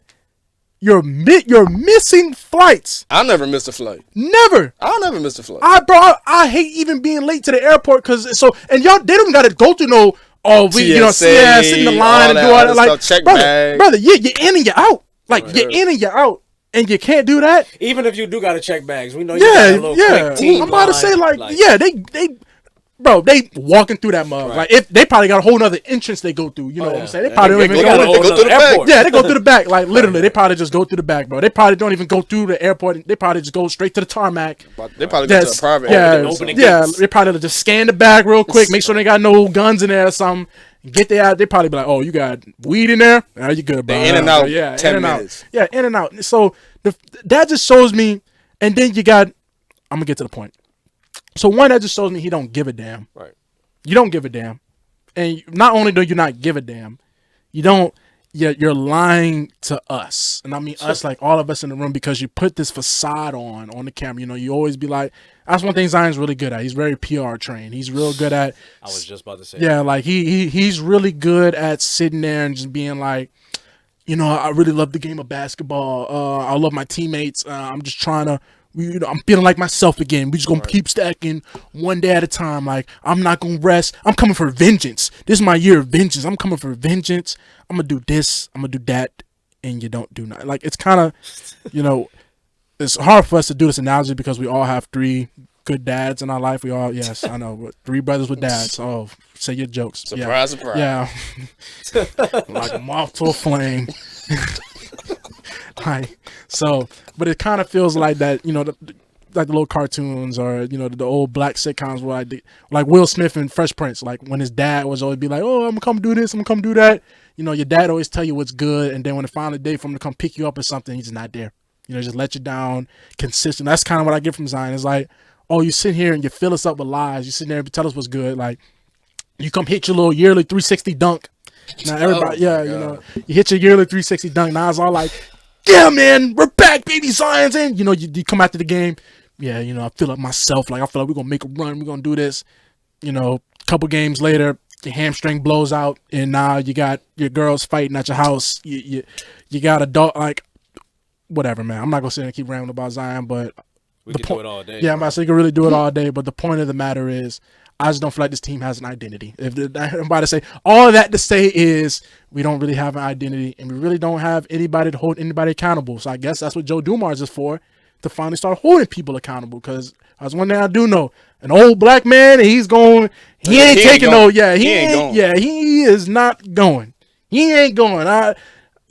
you're missing flights. I never missed a flight. Never. I'll never miss a flight. I hate even being late to the airport because and y'all they don't got to go through no TSA, sit in the line and do all that like stuff, check brother, bag. brother, you're in and you're out. Like you're in and you're out. And you can't do that. Even if you do got to check bags, we know you got a little quick team I'm about to say line, they walking through that mug. Right. Like if they probably got a whole nother entrance they go through. You know what I'm saying? They probably don't even go through the back. Yeah, they go through the back. Like literally, they probably just go through the back, bro. They probably don't even go through the airport. They probably just go straight to the tarmac. They probably go to a private. They probably just scan the bag real quick, make sure they got no guns in there or something. Get there, they probably be like, "Oh, you got weed in there? Oh, you good, bro?" In and out. Yeah, 10 minutes. Yeah, in and out. So that just shows me. And then you got. I'm gonna get to the point. So one, that just shows me he don't give a damn. Right. You don't give a damn, and not only do you not give a damn, you don't. You're lying to us, and I mean us, like all of us in the room, because you put this facade on the camera. You know, you always be like, that's one thing Zion's really good at. He's very PR trained. He's real good at. I was just about to say. Yeah, like he's really good at sitting there and just being like, you know, I really love the game of basketball. I love my teammates. I'm just trying to. I'm feeling like myself again. We just gonna keep stacking one day at a time. Like I'm not gonna rest. I'm coming for vengeance. This is my year of vengeance. I'm coming for vengeance. I'm gonna do this. I'm gonna do that, and you don't do nothing. Like it's kind of, you know, it's hard for us to do this analogy because we all have 3 good dads in our life. We all, yes, I know, but 3 brothers with dads. Oh, say your jokes. Surprise. Yeah, like a moth to a flame. Like so, but it kind of feels like that, you know, like the little cartoons or you know the old black sitcoms where like Will Smith and Fresh Prince, like when his dad was always be like, "Oh, I'm gonna come do this, I'm gonna come do that." You know, your dad always tell you what's good, and then when the final day for him to come pick you up or something, he's not there. You know, just let you down, consistent. That's kind of what I get from Zion. It's like, oh, you sit here and you fill us up with lies. You sit there and tell us what's good. Like you come hit your little yearly 360 dunk. Now everybody, you know, you hit your yearly 360 dunk. Now it's all like, yeah, man, we're back, baby. Zion's in. You know, you come after the game. Yeah, you know, I feel like myself. Like I feel like we're gonna make a run. We're gonna do this. You know, a couple games later, your hamstring blows out, and now you got your girls fighting at your house. You got a dog. Like whatever, man. I'm not gonna sit there and keep rambling about Zion, but we can do it all day. Yeah, I'm about to say you can really do it all day. But the point of the matter is, I just don't feel like this team has an identity. I'm about to say all of that to say is we don't really have an identity, and we really don't have anybody to hold anybody accountable. So I guess that's what Joe Dumars is for, to finally start holding people accountable. Because that's one thing I do know: an old black man, he is not going. He ain't going.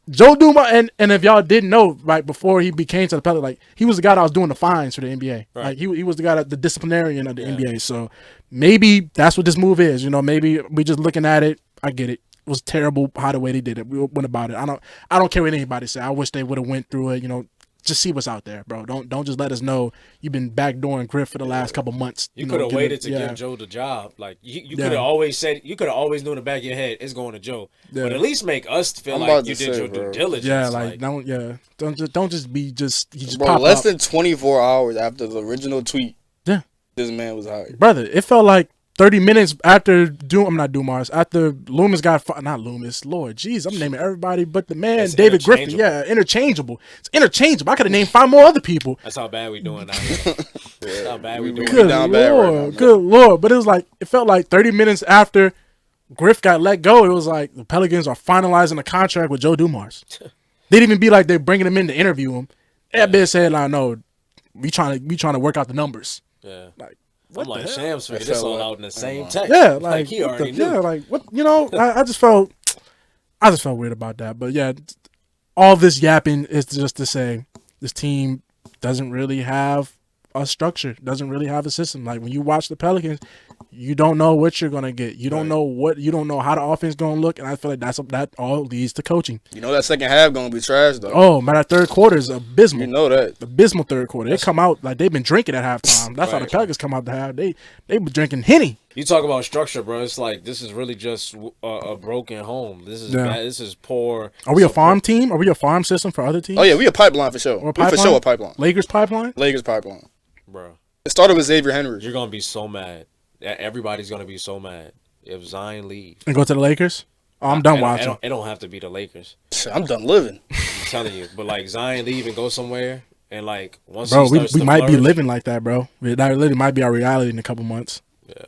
Joe Dumars, and if y'all didn't know, right before he became to the Pelicans, like he was the guy that was doing the fines for the NBA. Right. Like he was the guy the disciplinarian of the NBA. So maybe that's what this move is. You know, maybe we just looking at it. I get it. It was terrible how the way they did it. We went about it. I don't care what anybody say. I wish they would have went through it. You know, just see what's out there, bro. Don't just let us know you've been backdooring Griff for the last couple months. You could have waited to give Joe the job. Like you could have always said, you could have always knew in the back of your head it's going to Joe. Yeah. But at least make us feel like you did your due diligence. Yeah, like don't just be just bro, pop less up. than 24 hours after the original tweet. Yeah, this man was hired. Brother, it felt like 30 minutes after Dumars, after Loomis not Loomis, Lord, jeez, I'm naming everybody but the man, it's David Griffin. Yeah, interchangeable. It's interchangeable. I could have named 5 more other people. That's how bad we doing out here. That's how bad we doing. Good Lord, good Lord. But it felt like 30 minutes after Griff got let go, it was like the Pelicans are finalizing a contract with Joe Dumars. They didn't even be like they're bringing him in to interview him. That bitch said, "I know, we trying to work out the numbers." Yeah, like what I'm like, the hell? Shams figured this all out in the same text. Yeah, he already knew. Yeah, like what? You know, I just felt weird about that. But yeah, all this yapping is just to say this team doesn't really have a structure, doesn't really have a system. Like when you watch the Pelicans, you don't know what you're gonna get. You don't know how the offense gonna look, and I feel like that all leads to coaching. You know that second half gonna be trash though. Oh man, that third quarter is abysmal. You know that abysmal third quarter. They come out like they've been drinking at halftime. That's how the Pelicans come out to have. They been drinking Henny. You talk about structure, bro. It's like this is really just a broken home. This is bad. This is poor. Are we a farm team? Are we a farm system for other teams? Oh yeah, we a pipeline for sure. We for sure a pipeline. Lakers pipeline. Bro. It started with Xavier Henry. You're gonna be so mad. Everybody's gonna be so mad if Zion leaves And go to the Lakers. Oh, I'm done watching. It don't have to be the Lakers. I'm done living. I'm telling you. But like Zion leave and go somewhere, and like once bro, he starts we to might flourish, be living like that, bro. That literally might be our reality in a couple months. Yeah,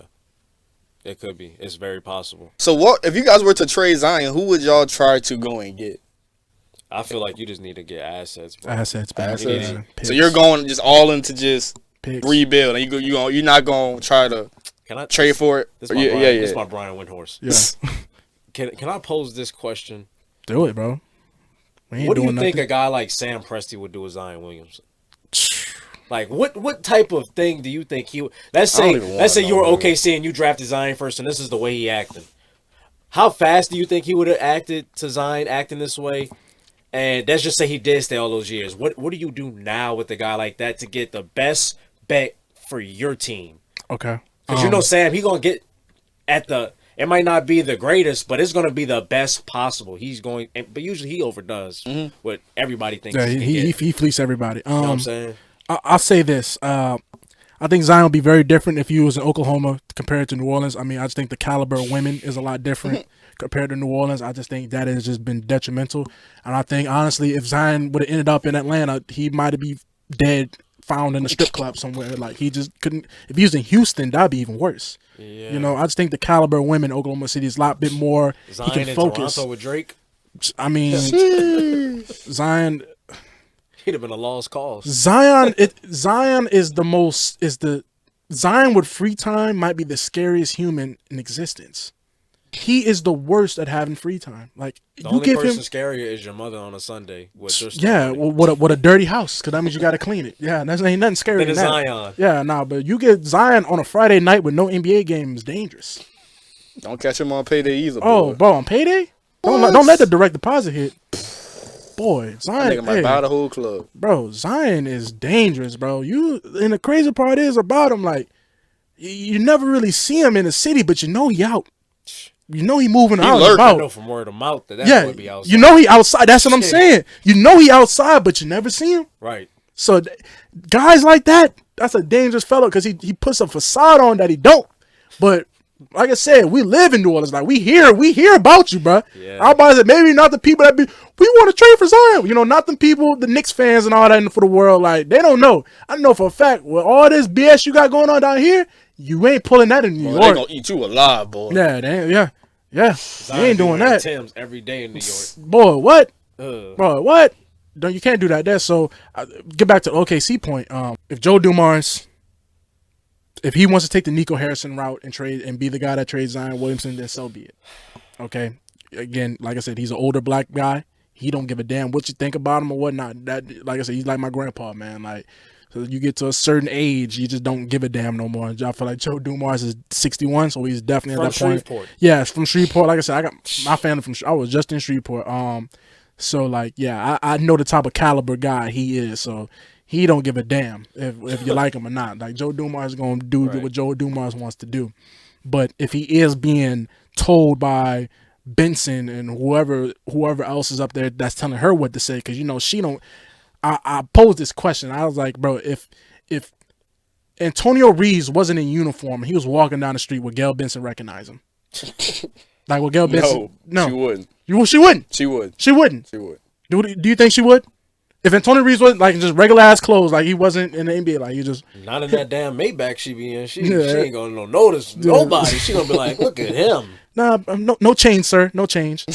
it could be. It's very possible. So what if you guys were to trade Zion? Who would y'all try to go and get? I feel like you just need to get assets, bro. Assets. So you're going just all into just Picks. rebuild, and you're not going to try to trade for it. This is my Brian Windhorse. Yeah. Can I pose this question? Do it, bro. What do you think a guy like Sam Presti would do with Zion Williamson? Like what type of thing do you think he would? Let's say you were OKC and you drafted Zion first, and this is the way he acted. How fast do you think he would have acted to Zion acting this way? And let's just say he did stay all those years. What do you do now with a guy like that to get the best bet for your team? Okay. Because you know Sam, he gonna get at the. It might not be the greatest, but it's gonna be the best possible. He's going, but usually he overdoes what everybody thinks. Yeah, he fleeced everybody. You know what I'm saying? I'll say this. I think Zion would be very different if he was in Oklahoma compared to New Orleans. I mean, I just think the caliber of women is a lot different compared to New Orleans. I just think that has just been detrimental. And I think, honestly, if Zion would have ended up in Atlanta, he might have been dead, found in a strip club somewhere. Like, he just couldn't. If he was in Houston, that'd be even worse. Yeah. You know, I just think the caliber of women in Oklahoma City is a lot bit more. Zion he can in focus. Toronto with Drake? I mean, Zion. He'd have been a lost cause. Zion is Zion with free time might be the scariest human in existence. He is the worst at having free time. Like the only person scarier is your mother on a Sunday. What a dirty house, because that means you got to clean it. Yeah, that ain't nothing scary than that. Zion. Yeah, nah, but you get Zion on a Friday night with no NBA game is dangerous. Don't catch him on payday either. Oh, bro, on payday? Don't let the direct deposit hit. Boy, Zion, nigga might buy the whole club. Bro, Zion is dangerous, bro. And the crazy part is about him, like, you never really see him in the city, but you know he out. You know he moving out and about. I know from word of mouth that would be outside. You know he outside. That's what I'm saying. You know he outside, but you never see him. Right. So guys like that, that's a dangerous fellow because he puts a facade on that he don't. But like I said, we live in New Orleans. Like we hear about you, bro. Yeah. Our bodies are maybe not the people we want to trade for Zion. You know, not the people, the Knicks fans and all that for the world. Like they don't know. I know for a fact with all this BS you got going on down here, you ain't pulling that in New York. They gonna eat you alive, boy. Yeah. They ain't doing that. Tim's every day in New York. Boy, what? Bro, what? No, you can't do that there. So get back to the OKC point. If Joe Dumars, if he wants to take the Nico Harrison route and trade and be the guy that trades Zion Williamson, then so be it. Okay. Again, like I said, he's an older black guy. He don't give a damn what you think about him or whatnot. That, like I said, he's like my grandpa, man. Like, so you get to a certain age, you just don't give a damn no more. I feel like Joe Dumars is 61, so he's definitely at that point. Shreveport. Yeah, from Shreveport. Like I said, I got my family from. I was just in Shreveport. So like, yeah, I know the type of caliber guy he is. So he don't give a damn if you like him or not. Like Joe Dumars is gonna do what Joe Dumars wants to do. But if he is being told by Benson and whoever else is up there that's telling her what to say, because you know she don't. I posed this question. I was like, bro, if Antonio Reeves wasn't in uniform and he was walking down the street, would Gail Benson recognize him? Like, would Gail Benson? No, she wouldn't. She wouldn't. She would. She wouldn't. She would. Do you think she would? If Antonio Reeves wasn't like just regular ass clothes, like he wasn't in the NBA, like he just not in that damn Maybach she be in. She ain't gonna notice nobody. She gonna be like, look at him. Nah, no change, sir. No change.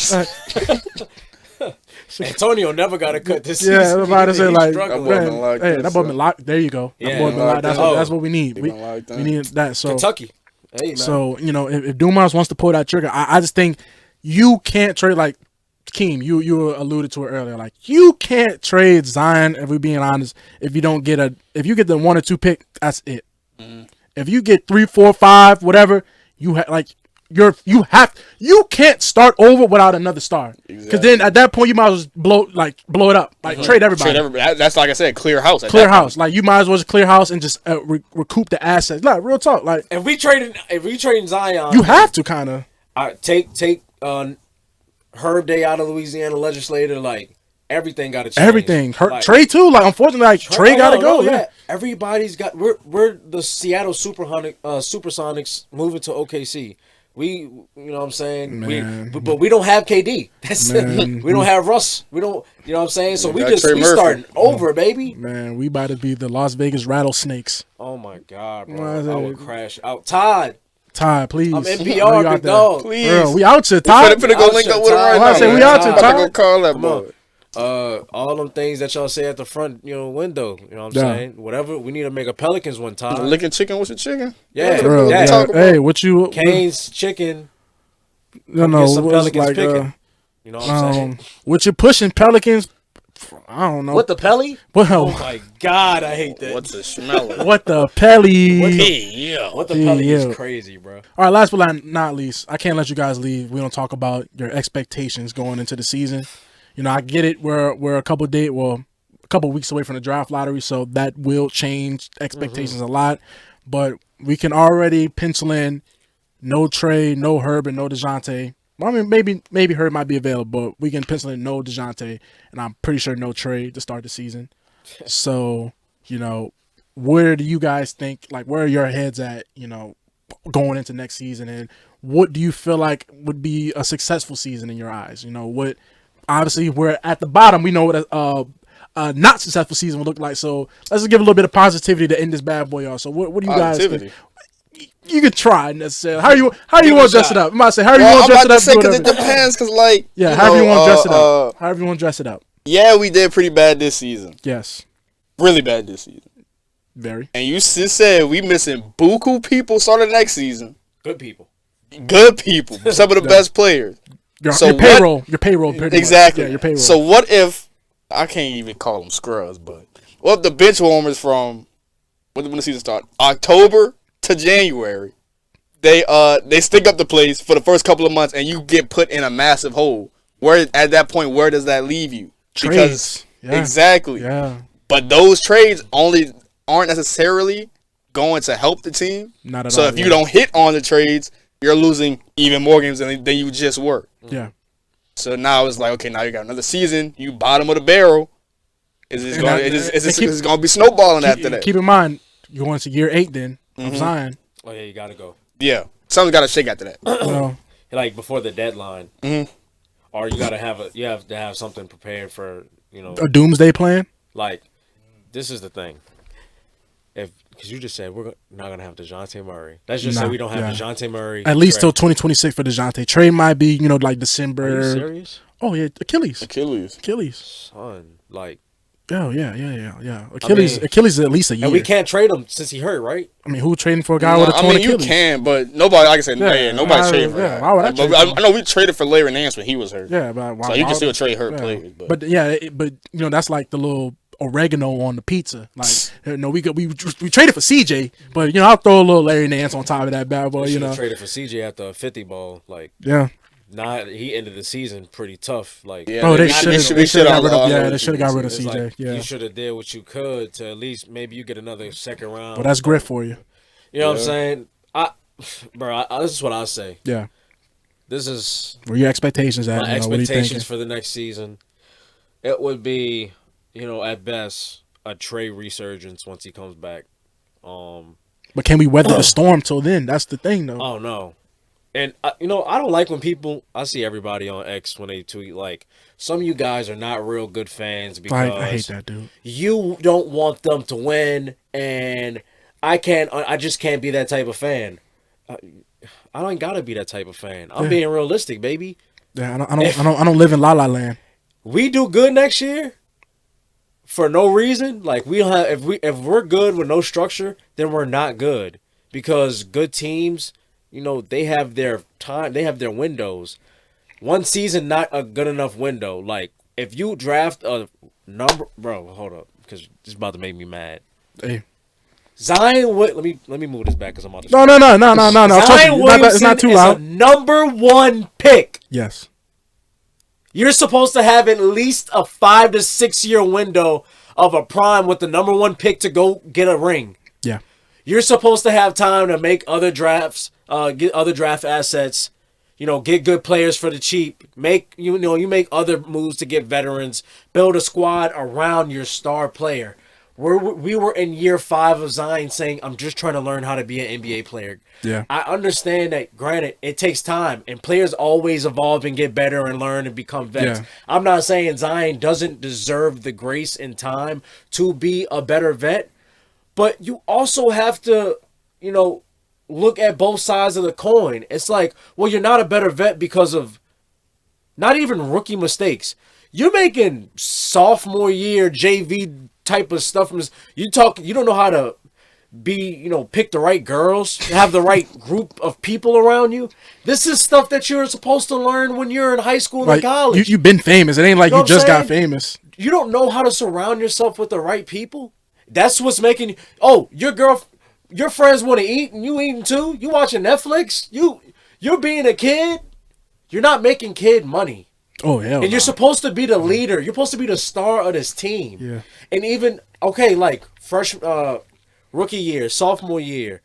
Antonio never got a cut this Yeah, season. I'm about to say He's like, struggling. boy been locked hey, in, that boy so. been locked. There you go. That Yeah. boy been locked. Locked That's in. what we need. He We been locked in. need that. So Kentucky. Hey, man. So, if Dumars wants to pull that trigger, I just think you can't trade like Keem. You alluded to it earlier. Like you can't trade Zion, if we're being honest, if you get the 1 or 2 pick, that's it. Mm-hmm. If you get 3, 4, 5, whatever, you can't start over without another star. Because then at that point you might as well blow it up. Like trade everybody. Trade everybody. That's like I said, clear house. at Clear that house. Like you might as well just clear house and just recoup the assets. Like real talk. Like if we trading Zion, you have to kind of. take Herb Day out of Louisiana legislator, like everything got to change. Everything. Like, Trey too. Like unfortunately, like Trey got to go. Yeah. Everybody's got. We're the Seattle Supersonics moving to OKC. You know what I'm saying? Man. But we don't have KD. That's Man. we don't have Russ. We don't. You know what I'm saying? So we got Trey Murphy. starting over, baby. Man, we about to be the Las Vegas Rattlesnakes. Oh my God, Why bro! is I it- would crash out. Todd, Ty, please. I'm I know you NPR, out big there. dog. Please. Bro, we out here, We Ty. finna go link up with him right I now. say we man. out here, I'm about to Ty. go call that Come boy. on. All them things that y'all say at the front, window. You know what I'm Yeah. saying? Whatever. We need to make a Pelicans one time. Licking chicken with your chicken. Yeah, For real, yeah. yeah. Talk about- Hey, what you? Cane's chicken. No, get some what's Pelicans like, picking. You know what I'm saying? what you pushing Pelicans? I don't know. What the Pelly? Well, Oh my God, I hate that. What's the smell? what the Pelly? Yeah. What the Pelly Yeah. is crazy, bro. All right, last but not least, I can't let you guys leave. We don't talk about your expectations going into the season. I get it. We're a couple weeks away from the draft lottery, so that will change expectations a lot. But we can already pencil in no Trey, no Herb, and no DeJounte. Well, I mean, maybe Herb might be available, but we can pencil in no DeJounte, and I'm pretty sure no Trey to start the season. So, where do you guys think, like, where are your heads at, going into next season, and what do you feel like would be a successful season in your eyes? Obviously we're at the bottom. We know what a not successful season would look like. So let's just give a little bit of positivity to end this bad boy, y'all. So what do you guys Positivity. think? You could try necessarily. How do you want to dress it up? I'm about to say, how do you Well, want I'm to dress about it to up? say Do because it whatever. depends. Because like Yeah, you however you know, want to dress it up. However you want to dress it up. Yeah, we did pretty bad this season. Yes, Really bad this season. very. And you just said we missing buku people starting next season. Good people. Good people. Some of the best players. Your So payroll. Your payroll. pretty much. Exactly. Yeah, your payroll. So what if I can't even call them scrubs, but what if the bench warmers from when the season starts, October to January, they stink up the place for the first couple of months, and you get put in a massive hole. Where at that point, where does that leave you? Trades. Yeah. Exactly. Yeah. But those trades aren't necessarily going to help the team. Not at So all. if you don't hit on the trades, you're losing even more games than you just were. Yeah. So now it's like, okay, now you got another season. You bottom of the barrel. Is this going to be snowballing after that? Keep in mind, you're going to year 8 then of Zion. Oh yeah, you gotta go. Yeah, something's got to shake after that. Like before the deadline, Mhm. or you have to have something prepared for A doomsday plan. like this is the thing. Because you just said we're not gonna have DeJounte Murray. Let's just say we don't have DeJounte Murray At least Trey. till 2026 for DeJounte. Trade might be, like Are December. you serious, Oh yeah, Achilles. Achilles. son? Like, Oh yeah. Achilles is at least a year. and we can't trade him since he hurt, right? I mean, who trading for a guy with a torn you Achilles? can, but nobody, like I said, nobody's trading for that. why would I But trade for him? I know we traded for Larry Nance when he was hurt. Yeah, but So you can still trade hurt players. But but that's like the little oregano on the pizza. Like, we traded for CJ, but I'll throw a little Larry Nance on top of that bad boy. Should have traded for CJ after a 50 ball. Like, Yeah. he ended the season pretty tough. Like, yeah, Oh, they we should have should got rid of. have. Yeah, they should have got rid of it's CJ. like, Yeah. you should have did what you could to at least maybe you get another second round. Well, that's grit for you. You know what I'm saying? This is what I say. Yeah. This is Where your expectations at? my What are you thinking? expectations for the next season. It would be, at best, a Trey resurgence once he comes back. But can we weather the storm till then? That's the thing, though. Oh no, and I don't like when I see everybody on X when they tweet like some of you guys are not real good fans because I hate that, dude. you don't want them to win, and I just can't be that type of fan. I don't gotta be that type of fan. I'm being realistic, baby. Yeah, I don't live in La La Land. we do good next year for no reason, like we don't have if we're good with no structure, then we're not good. Because good teams, they have their time, they have their windows. One season not a good enough window. Like if you draft a number, bro, hold up, because this is about to make me mad. Hey. Zion Wood, let me move this back because I'm on the No. Zion Williamson it's not too is loud. a number 1 pick. Yes. You're supposed to have at least a 5 to 6 year window of a prime with the number 1 pick to go get a ring. Yeah. You're supposed to have time to make other drafts, get other draft assets, get good players for the cheap. You make other moves to get veterans, build a squad around your star player. We were in year 5 of Zion saying, I'm just trying to learn how to be an NBA player. Yeah. I understand that, granted, it takes time, and players always evolve and get better and learn and become vets. Yeah. I'm not saying Zion doesn't deserve the grace and time to be a better vet, but you also have to, look at both sides of the coin. It's like, well, you're not a better vet because of not even rookie mistakes. You're making sophomore year JV type of stuff. You don't know how to be, pick the right girls, have the right group of people around you. This is stuff that you're supposed to learn when you're in high school and college. You've been famous. It ain't like You know you just what I'm got famous. You don't know how to surround yourself with the right people. That's what's making you. Oh, your friends want to eat and you eating too. You watching Netflix. You're being a kid. You're not making kid money. Oh hell. And you're supposed to be the leader. You're supposed to be the star of this team. Yeah. And even rookie year, sophomore year,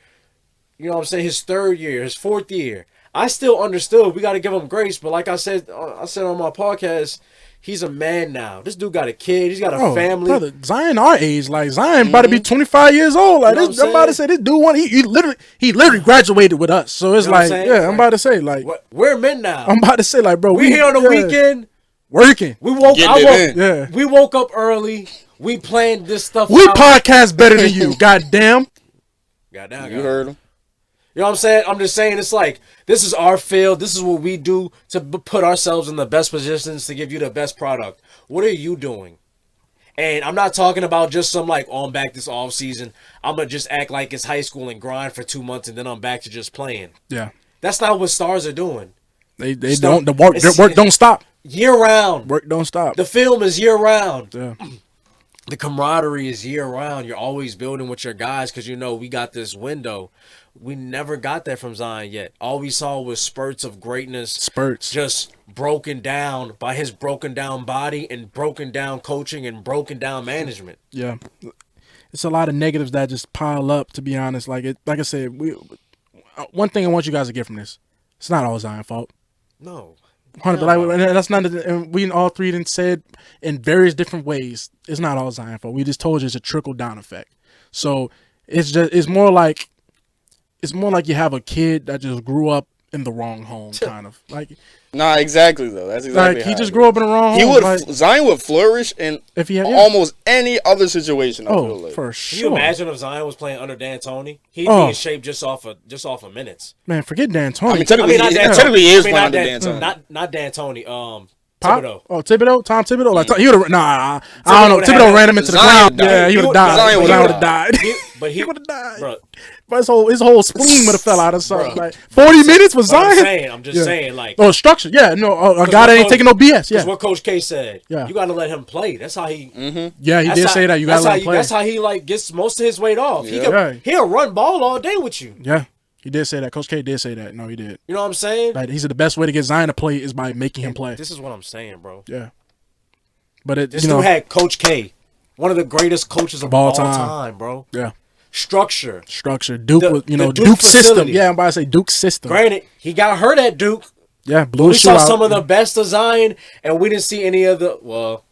his 3rd year, his 4th year. I still understood we got to give him grace, but like I said on my podcast, he's a man now. This dude got a kid. He's got a family. Brother, Zion our age, like Zion about to be 25 years old. Like I'm about to say this dude he literally graduated with us. So it's I'm about to say like we're men now. I'm about to say like bro, we here on the weekend working. We woke up early. We planned this stuff. We podcast better than you. Goddamn. You heard him. You know what I'm saying? I'm just saying it's like, this is our field. This is what we do to put ourselves in the best positions to give you the best product. What are you doing? And I'm not talking about just some I'm back this off season. I'm going to just act like it's high school and grind for 2 months and then I'm back to just playing. Yeah. That's not what stars are doing. They don't, their work don't stop. Year round. Work don't stop. The film is year round. Yeah. The camaraderie is year round. You're always building with your guys because we got this window. We never got that from Zion yet. All we saw was spurts of greatness. Spurts. Just broken down by his broken down body and broken down coaching and broken down management. Yeah. It's a lot of negatives that just pile up, to be honest. Like I said, one thing I want you guys to get from this, it's not all Zion's fault. No. 100, but that's not. And we all three done said in various different ways, it's not all Zion's fault. We just told you it's a trickle down effect. So it's more like you have a kid that just grew up in the wrong home, kind of like. Nah, exactly though. That's exactly. Like he just grew up in the wrong home. Zion would flourish in if he had, almost any other situation. I feel like. For sure. Can you imagine if Zion was playing under D'Antoni? He'd be in shape just off of minutes. Man, forget D'Antoni. I mean, technically, he is playing under D'Antoni. Not D'Antoni. Thibodeau. Oh, Thibodeau? Tom Thibodeau? Like, he would have. Nah, I don't know. Thibodeau ran him into the ground. Yeah, he would have died. Zion would have died. But he would have died. Bro. But his whole spleen would have fell out or something. Like 40 minutes for Zion. I'm just saying, like. Oh, structure. Yeah, no, a guy that ain't taking no BS. Yeah. That's what Coach K said. Yeah. You got to let him play. That's how he. Mm-hmm. Yeah, he did say that. You got to let him play. That's how he gets most of his weight off. Yeah. He'll run ball all day with you. Yeah. He did say that. Coach K did say that. No, he did. You know what I'm saying? Like, he said the best way to get Zion to play is by making him play. This is what I'm saying, bro. Yeah. But this dude had Coach K, one of the greatest coaches of all time, bro. Yeah. Structure. Duke was, Duke system. Yeah, I'm about to say Duke system. Granted, he got hurt at Duke. Yeah, blew his shoe out. out. We saw some of the best of Zion, and we didn't see any of the. Well,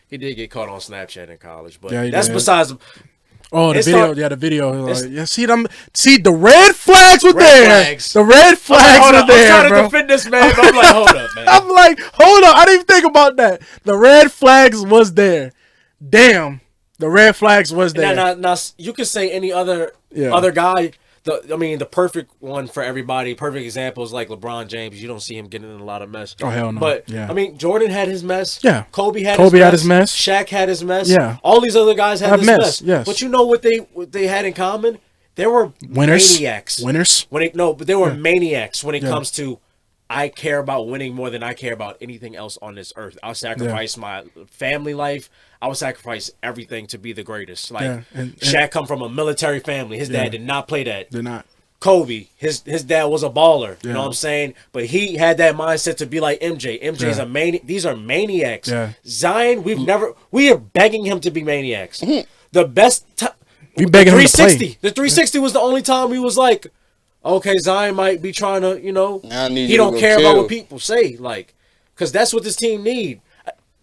he did get caught on Snapchat in college, but that's besides. Oh, the video. The video. See, the red flags were there. The red flags were there, I'm trying to defend this man, but I'm like, hold up, man. I'm like, hold up. I didn't even think about that. The red flags was there. Damn. The red flags was there. Now, you can say any other guy. The perfect one for everybody, perfect example is like LeBron James. You don't see him getting in a lot of mess. Oh, hell no. But, Yeah. Jordan had his mess. Yeah. Kobe had his mess. Shaq had his mess. Yeah. All these other guys had his mess. Yes. But you know what they had in common? They were maniacs. Winners. But they were maniacs when it comes to, I care about winning more than I care about anything else on this earth. I'll sacrifice my family life. I would sacrifice everything to be the greatest. Like, and Shaq come from a military family. His dad did not play that. Did not. Kobe, his dad was a baller. You know what I'm saying? But he had that mindset to be like MJ. MJ's a maniac. These are maniacs. Yeah. Zion, we are begging him to be maniacs. Mm-hmm. The best we begging him to play. The 360 was the only time he was like, okay, Zion might be trying to, he don't care about what people say, like, because that's what this team need.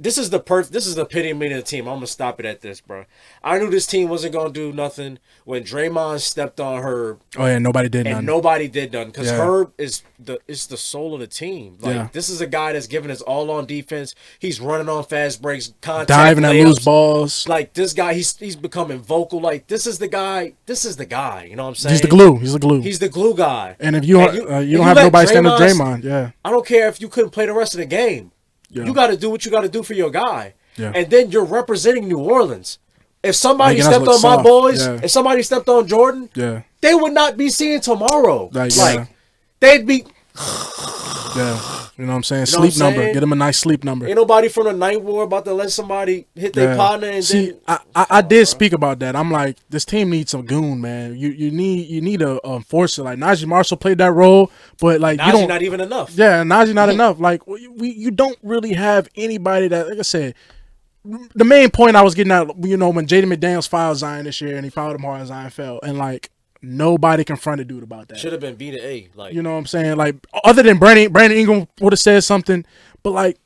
This is the epitome of the team. I'm gonna stop it at this, bro. I knew this team wasn't gonna do nothing when Draymond stepped on Herb. Oh yeah, nobody did nothing. Nobody did nothing because Herb is the soul of the team. Like this is a guy that's giving his all on defense. He's running on fast breaks, contact, diving at layups. loose balls. Like this guy, he's becoming vocal. Like this is the guy. This is the guy. You know what I'm saying? He's the glue. He's the glue guy. And if you don't have nobody standing with Draymond, I don't care if you couldn't play the rest of the game. Yeah. You got to do what you got to do for your guy. Yeah. And then you're representing New Orleans. If somebody stepped on my boys, if somebody stepped on Jordan, they would not be seeing tomorrow. They'd be... You know what I'm saying? Sleep number. Get them a nice sleep number. Ain't nobody from the Ninth Ward about to let somebody hit their partner. And I did speak about that. I'm like, this team needs some goon, man. You need a enforcer. Like Najee Marshall played that role, but like Najee not even enough. Yeah, Najee not enough. Like you don't really have anybody that, like I said. The main point I was getting at, when Jaden McDaniels filed Zion this year and he filed him hard, Zion fell, and like. Nobody confronted dude about that. Should have been B to A. Like, you know what I'm saying? Like, other than Brandon Ingram would have said something, but like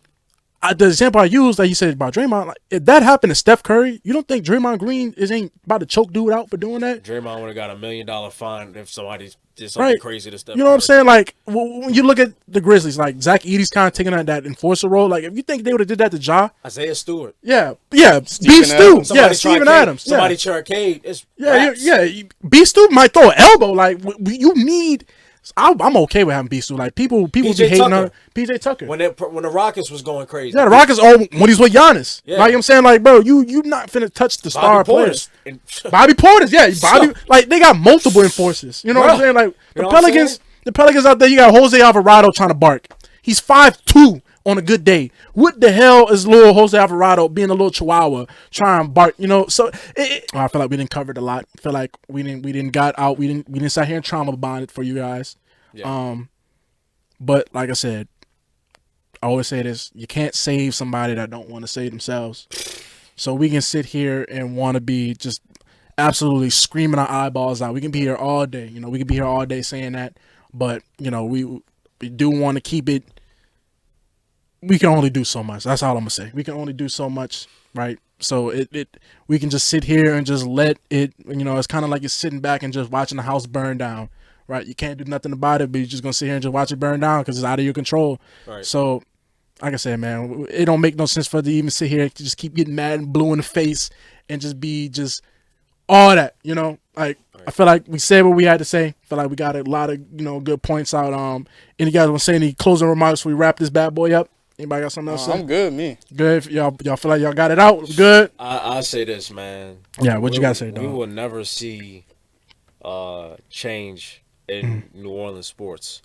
the example I used, like you said about Draymond, like, if that happened to Steph Curry, you don't think Draymond Green ain't about to choke dude out for doing that? Draymond would have got $1 million fine if somebody did something crazy to Steph. You know what I'm saying? Like when you look at the Grizzlies, like Zach Edey's kind of taking on that enforcer role. Like if you think they would have did that to Ja, Isaiah Stewart, Beef Stew, Steven Adams, somebody Cade, Beef Stew might throw an elbow. Like you need. I'm okay with having Beef Stew. Like people be hating on PJ Tucker when the Rockets was going crazy. Yeah, the Rockets when he's with Giannis. Yeah. Like I'm saying, like bro, you not finna touch the star players. Bobby Portis, like they got multiple enforcers. You know what I'm saying? Like the Pelicans out there, you got Jose Alvarado trying to bark. He's 5'2" on a good day. What the hell is little Jose Alvarado being a little chihuahua trying to bark? So I feel like we didn't cover it a lot. I feel like we didn't got out. We didn't sit here and trauma bond it for you guys. Yeah. But like I said, I always say this: you can't save somebody that don't want to save themselves. So we can sit here and want to be just absolutely screaming our eyeballs out. We can be here all day. We can be here all day saying that. But we do want to keep it. We can only do so much. That's all I'm gonna say. We can only do so much, right? So we can just sit here and just let it. It's kind of like you're sitting back and just watching the house burn down, right? You can't do nothing about it, but you're just gonna sit here and just watch it burn down because it's out of your control. Right. So, like I said, man, it don't make no sense for us to even sit here to just keep getting mad and blue in the face and just be just all that. Like right. I feel like we said what we had to say. I feel like we got a lot of good points out. Any guys want to say any closing remarks before we wrap this bad boy up? Anybody got something else to say? I'm good, me. Good. Y'all feel like y'all got it out? Good? I'll say this, man. Yeah, what you got to say, dog? We will never see change in New Orleans sports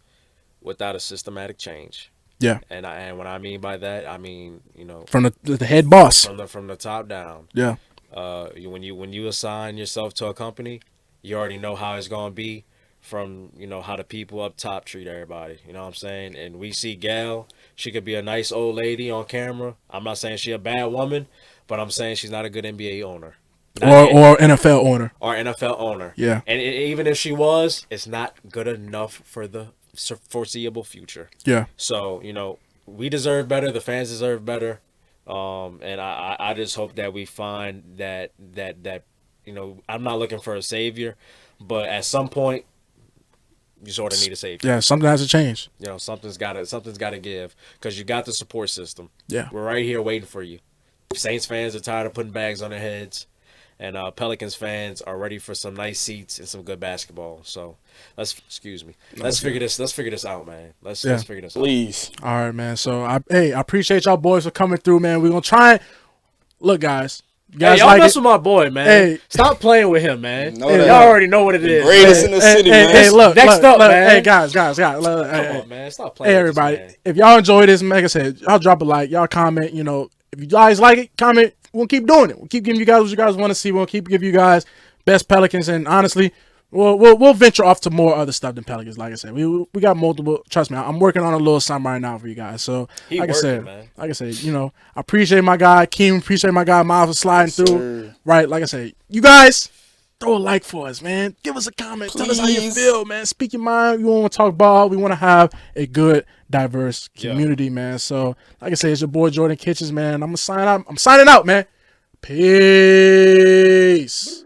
without a systematic change. Yeah. And what I mean by that, I mean, from the head boss. From the top down. Yeah. When you assign yourself to a company, you already know how it's going to be from, how the people up top treat everybody. You know what I'm saying? And we see Gail. She could be a nice old lady on camera. I'm not saying she's a bad woman, but I'm saying she's not a good NBA owner. Or NFL owner. Or NFL owner. Yeah. And even if she was, it's not good enough for the foreseeable future. Yeah. So, we deserve better. The fans deserve better. And I just hope that we find that I'm not looking for a savior, but at some point, you sort of need a savior. Yeah, something has to change. Something's got to give because you got the support system. Yeah, we're right here waiting for you. Saints fans are tired of putting bags on their heads, and Pelicans fans are ready for some nice seats and some good basketball. So let's figure this out, man. Let's figure this out. Please. All right, man. So I appreciate y'all boys for coming through, man. We're gonna try and look, guys. You guys y'all like mess it? with my boy, man. Hey. Stop playing with him, man. Know Y'all that. already know what it is. Greatest in the city, man. Hey, look, Next up, man. Hey, guys. Look, Come hey, on, man. Stop playing. hey, with everybody. this, man. If y'all enjoy this, like I said, y'all drop a like, y'all comment. You know, if you guys like it, comment. We'll keep doing it. We'll keep giving you guys what you guys want to see. We'll keep giving you guys best Pelicans, and honestly, we'll venture off to more other stuff than Pelicans. Like I said, we got multiple. Trust me, I'm working on a little something right now for you guys. So like I said, you know, I appreciate my guy Keem, appreciate my guy Myles for sliding through. Sir. Right, like I said, you guys throw a like for us, man. Give us a comment. Please. Tell us how you feel, man. Speak your mind. We want to talk ball. We want to have a good, diverse community, man. So like I said, it's your boy Jordan Kitchens, man. I'm signing out, man. Peace.